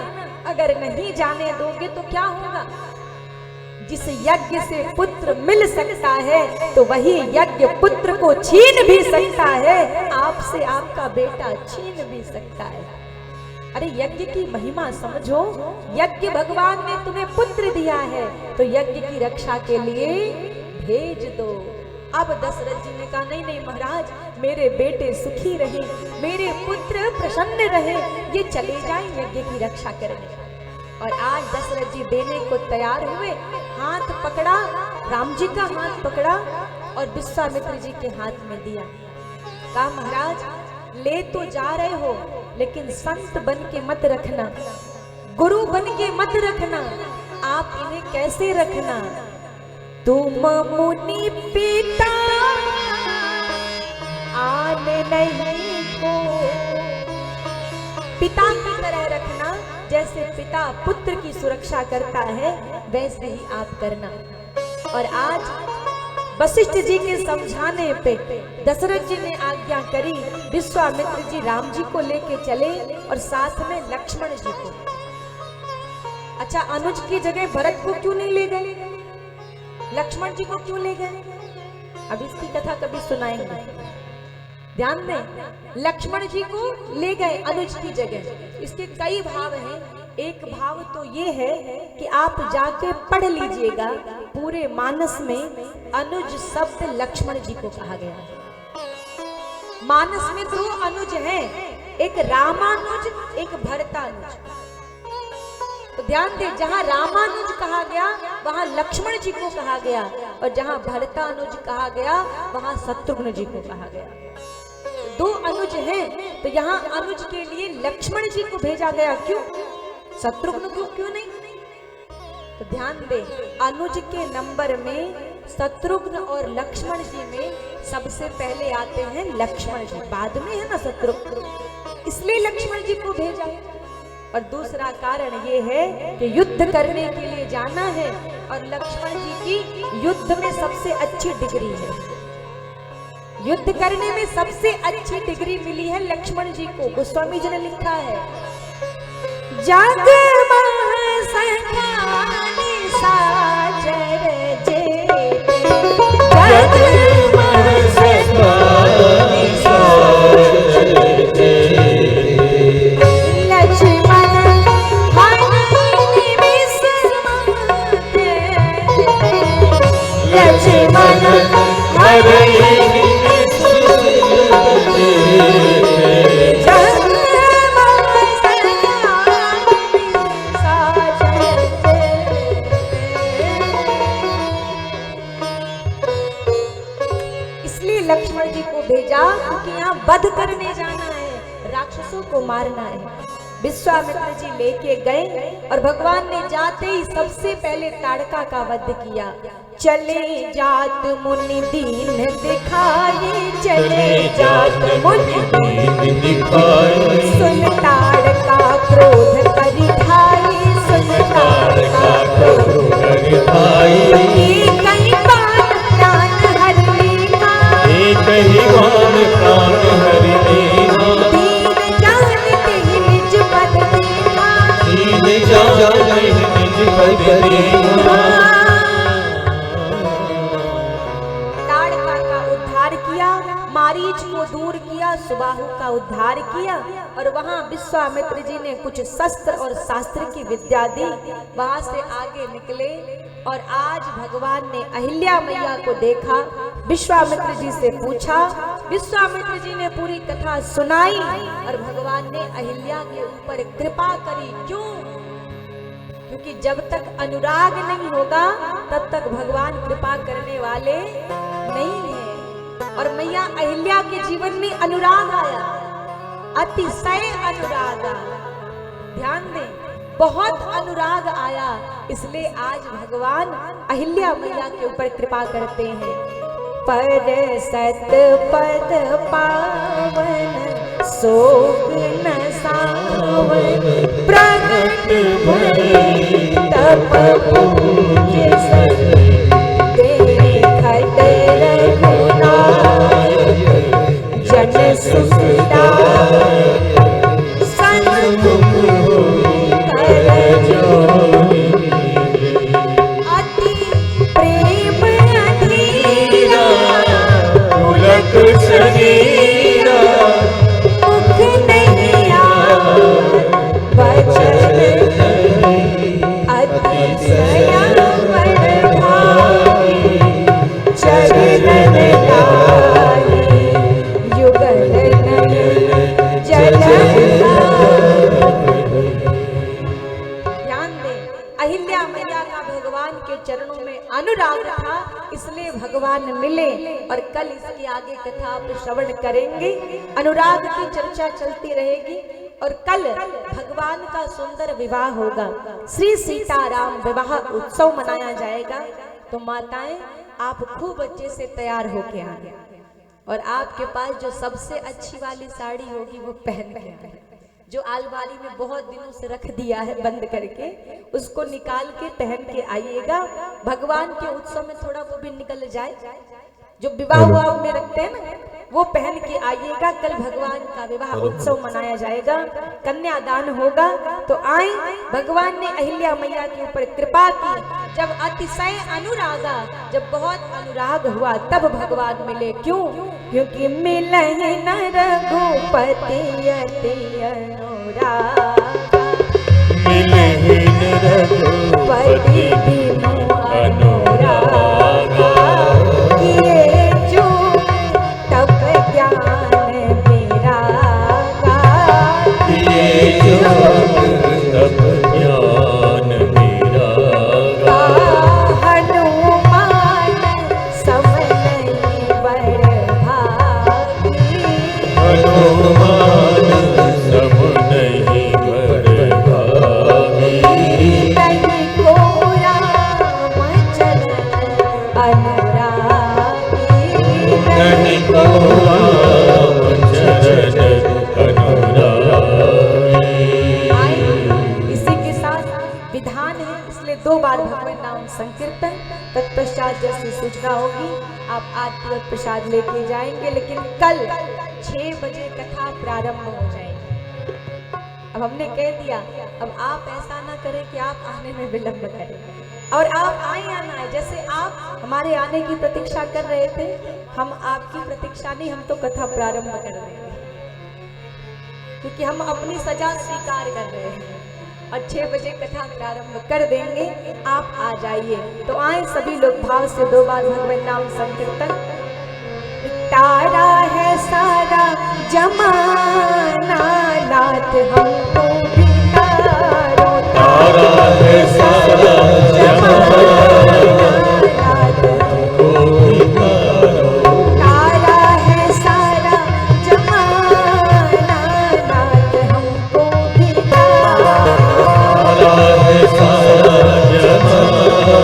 अगर नहीं जाने दोगे तो क्या होगा? जिस यज्ञ से पुत्र मिल सकता है तो वही यज्ञ पुत्र को छीन भी सकता है, आपसे आपका बेटा छीन भी सकता है। अरे यज्ञ की महिमा समझो। यज्ञ भगवान ने तुम्हें पुत्र दिया है तो यज्ञ की रक्षा के लिए भेज दो। अब दशरथ जी ने कहा नहीं नहीं महाराज, मेरे बेटे सुखी रहे, मेरे पुत्र प्रसन्न रहे, ये चले जाएं यज्ञ की रक्षा करने। और आज दशरथ जी देने को तैयार हुए, हाथ पकड़ा, राम जी का हाथ पकड़ा और विश्वामित्र जी के हाथ में दिया। कहा महाराज ले तो जा रहे हो लेकिन संत बन के मत रखना, गुरु बन के मत रखना। आप इन्हें कैसे रखना? तुम मुनि पिता आन नहीं को, पिता की तरह रखना। जैसे पिता पुत्र की सुरक्षा करता है वैसे ही आप करना। और आज वशिष्ठ जी के समझाने पे दशरथ जी ने आज्ञा करी, विश्वामित्र जी राम जी को लेके चले और साथ में लक्ष्मण जी को। अच्छा, अनुज की जगह भरत को क्यों नहीं ले गए? लक्ष्मण जी को क्यों ले गए? अब इसकी कथा कभी सुनाएंगे, ध्यान दें। लक्ष्मण जी को ले गए अनुज की जगह। इसके कई भाव हैं। एक भाव तो ये है कि आप जाके पढ़ लीजिएगा, पूरे मानस में अनुज शब्द लक्ष्मण जी को कहा गया है। मानस में दो अनुज हैं, एक रामानुज, एक भरतानुज। तो ध्यान दे, जहां रामानुज कहा गया वहां लक्ष्मण जी को कहा गया, और जहां भरतानुज कहा गया वहां शत्रुघ्न जी को कहा गया। दो अनुज हैं, तो यहाँ अनुज के लिए लक्ष्मण जी को भेजा गया। क्यों? शत्रुघ्न को क्यों नहीं? तो ध्यान दे, अनुज के नंबर में शत्रुघ्न और लक्ष्मण जी में सबसे पहले आते हैं लक्ष्मण जी, बाद में है ना शत्रुघ्न, इसलिए लक्ष्मण जी को भेजा। और दूसरा कारण ये है कि युद्ध करने के लिए जाना है और लक्ष्मण जी की युद्ध में सबसे अच्छी डिग्री है। युद्ध करने में सबसे अच्छी डिग्री मिली है लक्ष्मण जी को। गोस्वामी जी ने लिखा है, जग महसखानी साजर जेते, जग महसखानी साजर जेते, लक्ष्मण हरि विस्मते, लक्ष्मण हरि लक्ष्मण जी को भेजा क्योंकि यहाँ वध करने जाना है, राक्षसों को मारना है। विश्वामित्र जी लेके गए और भगवान ने जाते ही सबसे पहले ताड़का का वध किया। चले जात मुनि दीन दिखाए, चले जात मुनि दीन दिखाए, सुन ताड़का क्रोध करि ढाई, सुन ताड़का क्रोध करि ढाई, कहीं मान प्राण हरि देना, दीन जानते ही निज पद देना, दीन जानते ही निज पद देना। ताड़का का उद्धार किया, मारीच को दूर किया, सुबाहु का उद्धार किया, और वहां विश्वामित्र जी ने कुछ शस्त्र और शास्त्र की विद्या दी। वहां से आगे निकले और आज भगवान ने अहिल्या मैया को देखा। विश्वामित्र जी से पूछा, विश्वामित्र जी ने पूरी कथा सुनाई और भगवान ने अहिल्या के ऊपर कृपा करी। क्यों? क्योंकि जब तक अनुराग नहीं होगा तब तक भगवान कृपा करने वाले नहीं हैं। और मैया अहिल्या के जीवन में अनुराग आया, अतिशय अनुराग आया। ध्यान दें, बहुत अनुराग आया, इसलिए आज भगवान अहिल्या मैया के ऊपर कृपा करते हैं। पर सत पद पावन सोग न सावन, प्रगट भई तप पूज सर देखत रघुनाथ जन सुखदायक सन्मुख कर जोरी अति प्रेम अधीरा पुलक शरीरा मुख नहीं बचन अतिशया बड़ भाई चरणन लाई युगल नयन ध्यान दें, अहिल्या मैया का भगवान के चरणों में अनुराग था, इसलिए भगवान मिले। और कल इसके आगे कथा आप श्रवण करेंगे, अनुराग की चर्चा चलती रहेगी। और कल भगवान का सुंदर विवाह होगा, श्री सीताराम विवाह उत्सव मनाया जाएगा। तो माताएं आप खूब अच्छे से तैयार होके आए और आपके पास जो सबसे अच्छी वाली साड़ी होगी वो पहन के आए। जो अलमारी में बहुत दिनों से रख दिया है बंद करके, उसको निकाल के पहन के आइएगा। भगवान के उत्सव में थोड़ा वो भी निकल जाए, जो विवाह में रखते हैं ना, वो पहन के आइएगा। कल भगवान का विवाह उत्सव मनाया जाएगा, कन्यादान होगा। तो आए, भगवान ने अहिल्या मैया के ऊपर कृपा की। जब अतिशय अनुरागा, जब बहुत अनुराग हुआ तब भगवान मिले। क्यों? क्योंकि मिले न रघुपति अति अनुरागा, मिले न रघुपति बिनु अनुरागा किए जो तप ज्ञान विरागा किए योग तप ज्ञान विरागा हनुमान सम नहीं बड़ भागी हनुमान सम नहीं बड़ भागी नहीं को रामचंद्र अनुरागी नहीं को रामचरण अनुरागी। इसी के साथ विधान है, इसलिए 2 बार भगवान नाम संकीर्तन, तत्पश्चात जैसी सूचना होगी आप आरती और प्रसाद लेके जाएंगे। लेकिन कल 6 बजे कथा प्रारंभ हो जाएगी। अब हमने कह दिया, अब आप ऐसा ना करें कि आप आने में विलंब करें, और आप आए या ना आए। जैसे आप हमारे आने की प्रतीक्षा कर रहे थे, हम आपकी प्रतीक्षा नहीं, हम तो कथा प्रारंभ कर रहे हैं, क्योंकि हम अपनी सजा स्वीकार कर रहे हैं और 6 बजे कथा प्रारंभ कर देंगे। आप आ जाइए। तो आए सभी लोग भाव से 2 बार भगवान नाम संकीर्तन। तारा है सारा जमाना नाथ हमको भी तारो, तारा है सारा जमाना नाथ हमको भी तारो, तारा है सारा जमाना नाथ हमको भी तारो। तारा है सारा जमाना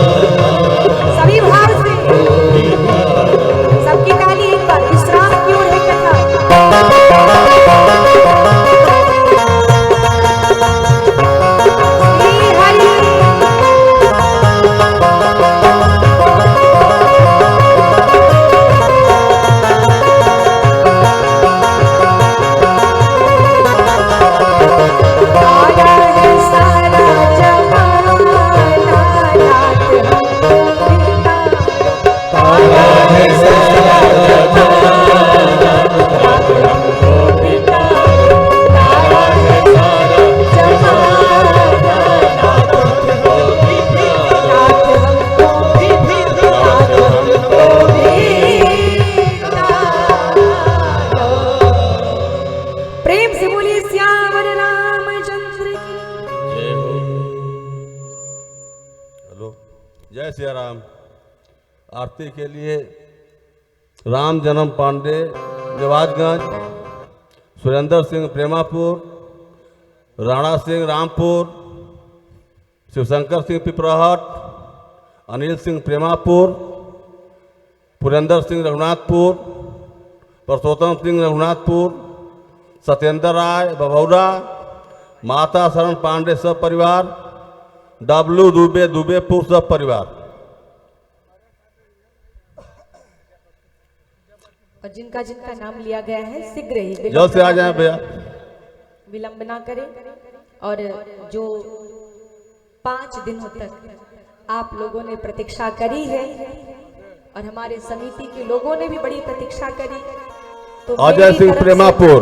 सभी भाव से सबकी ताली एक बार। विश्राम की ओर है कथा। श्री हरि तारा है सारा जमाना नाथ हमको भी तारो, तारा है सारा जमाना नाथ हमको भी तारो, तारा है सारा जमाना नाथ हमको भी तारो, नाथ हमको भी नाथ हमको भी तारो। प्रेम से बोलिए श्यावर रामचंद्र की। जय हो। हेलो, जय सिया राम। आरती के लिए राम जन्म पांडे निवासगंज, सुरेंद्र सिंह प्रेमापुर, राणा सिंह रामपुर, शिवशंकर सिंह पिपराहट, अनिल सिंह प्रेमापुर, पुरेंद्र सिंह रघुनाथपुर, परसोत्तम सिंह रघुनाथपुर, सत्येंद्र राय बभौरा, माता शरण पांडे सब परिवार, डब्लू दुबे दुबेपुर सब परिवार। और जिनका जिनका नाम लिया गया है शीघ्र ही जल्द से आ जाए भैया, विलंब ना करें। और जो 5 दिनों तक आप लोगों ने प्रतीक्षा करी है और हमारे समिति के लोगों ने भी बड़ी प्रतीक्षा करी, तो अजय सिंह प्रेमापुर,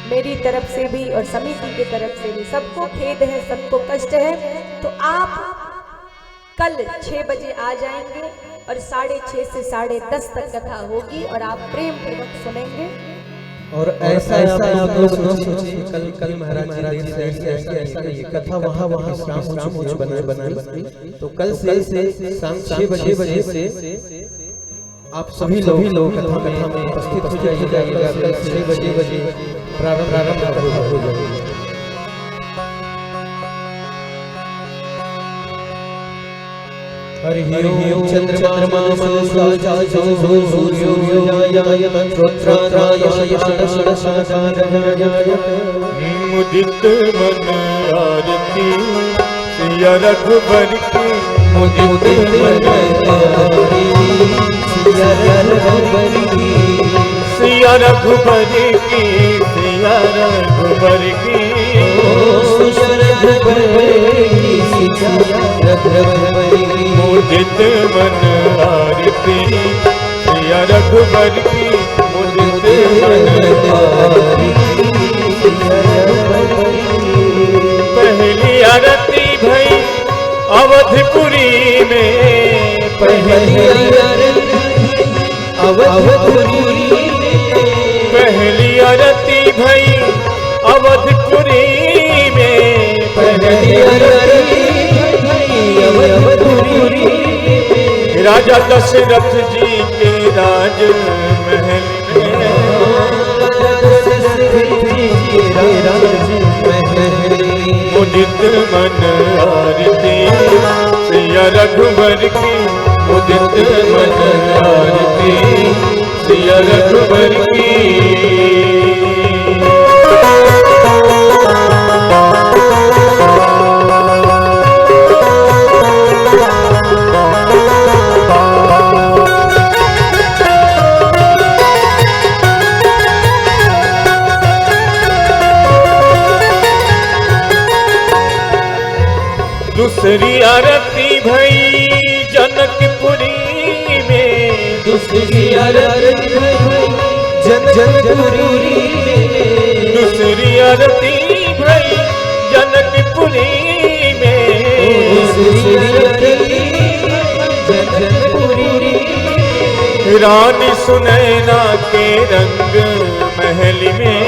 मेरी तरफ से भी और समिति की तरफ से भी सबको खेद है, सबको कष्ट है। तो आप कल 6 बजे आ जाएंगे और 6:30 से 10:30 तक कथा होगी और आप प्रेम पूर्वक सुनेंगे। और ऐसा आप लोग न सोचिए कल महाराज जी ऐसा नहीं, कथा वहाँ शाम कुछ बनाए तो कल से शाम 6 बजे से आप सभी लोग कथा में उपस्थित हो जाइएगा। कल 6 बजे प्रारंभ हो जाएगा। हरि ओम चंद्रमा मुदित मन आरती सिया रघुबर की, मुदित मन आरती सिया रघुबर की, सिया रघुबर की, सिया रघुबर की, सिया रघुबर की, सिया रघुबर की, मुदित मन आरती सिया रघुबर की, मुदित मन आरती सिया रघुबर की। पहली आरती भई अवधपुरी में, पहली आरती अवधपुरी में, पहली आरती भई अवधपुरी में, पहली आरती अवधपुरी में, राजा दशरथ जी के राज महल में, मुदित मन आरती सिया रघुबर की, मुदित मन आरती सिया रघुबर की। दूसरी आरती भई जनकपुरी में, दूसरी आरती भई जनकपुरी में, दूसरी आरती भई जनकपुरी में, दूसरी आरती जनकपुरी में, रानी सुनैना के रंग महल में,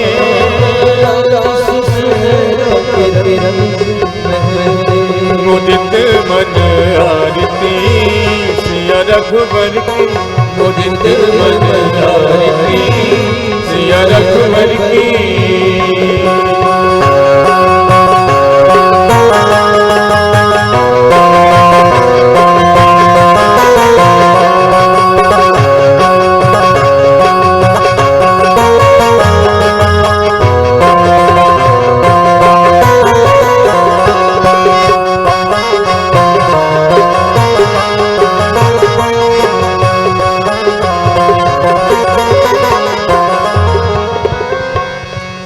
मुदित मन आरती सिया रघुबर की, मुदित मन आरती सिया रघुबर की।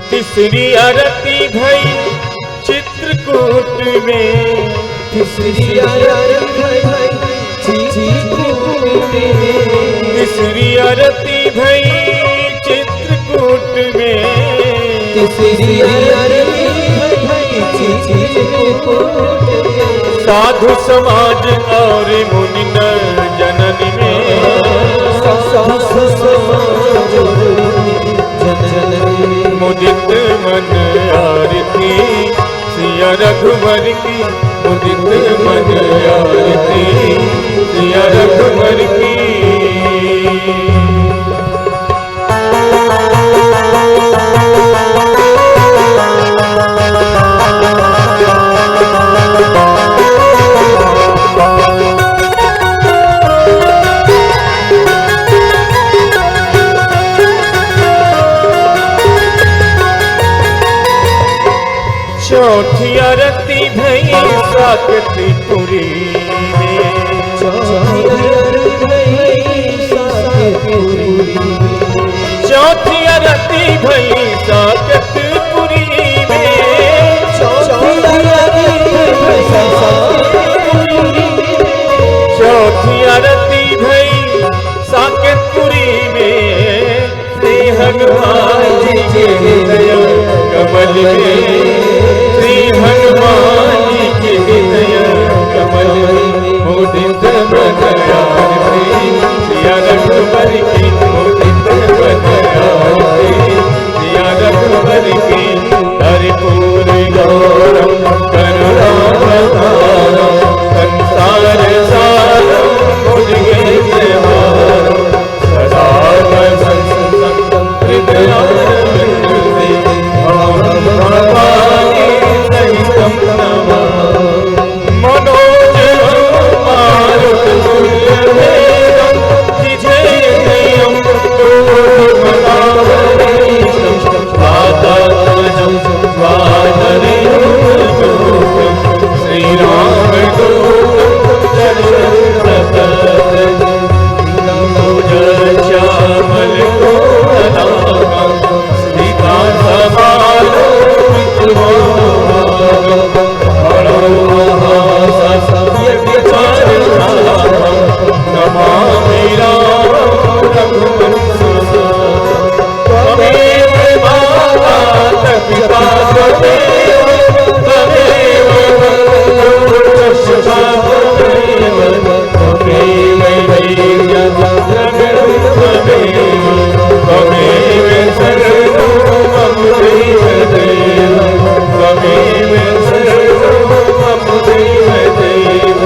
तीसरी आरती भई चित्रकूट में, तीसरी आरती भई चित्रकूट में, तीसरी आरती भई चित्रकूट में, तीसरी आरती भई चित्रकूट में, साधु समाज और मुनि जनन में, साधु समाज मुदित मन आरती सिया रघुबर की, मुदित मन आरती सिया रघुबर की। आरती भई साकती पुरी में चौथी आरती भई साकतपुरी में चौथी आरती भई साकतपुरी में श्री हनुमान जी के हृदय कमल में श्री हनुमान जी के हृदय कमल में मुदित बदया सिया रघुबर की मुदित बदया सिया रघुबर की हरिपुर गौरम करुणावतारम संसार सारम मुझे त्योहारम सदा वसंतम हृदयारविंदे अहं भवानी सहितं नमामि मनोजवं मारुततुल्यवेगं जितेन्द्रियं योगमदावरीशं वातात्मजं वानरेन्द्ररूपं श्रीरामदूतं श्यामलकोटनाभं नमामि रामं रघुवंशं त्वमेव माता पिता त्वमेव त्वमेव त्वमेव सर्वं देवदेव त्वमेव सर्वं देवदेव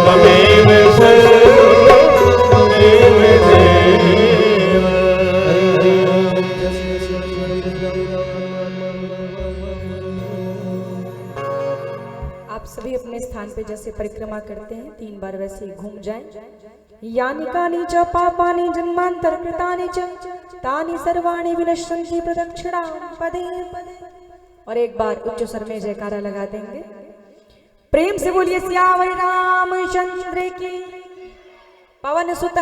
त्वमेव सर्वं देवदेव। आप सभी अपने स्थान पे जैसे परिक्रमा करते हैं 3 बार वैसे ही घूम जाएं। यानि कानि च पापानि जन्मांतर कृतानि च तानि सर्वाणि विनश्यन्ति प्रदक्षिणां पदे पदे। और एक बार उच्च स्वर में जयकारा लगा देंगे। प्रेम से बोलिए सियावर रामचंद्र की। पवन सुत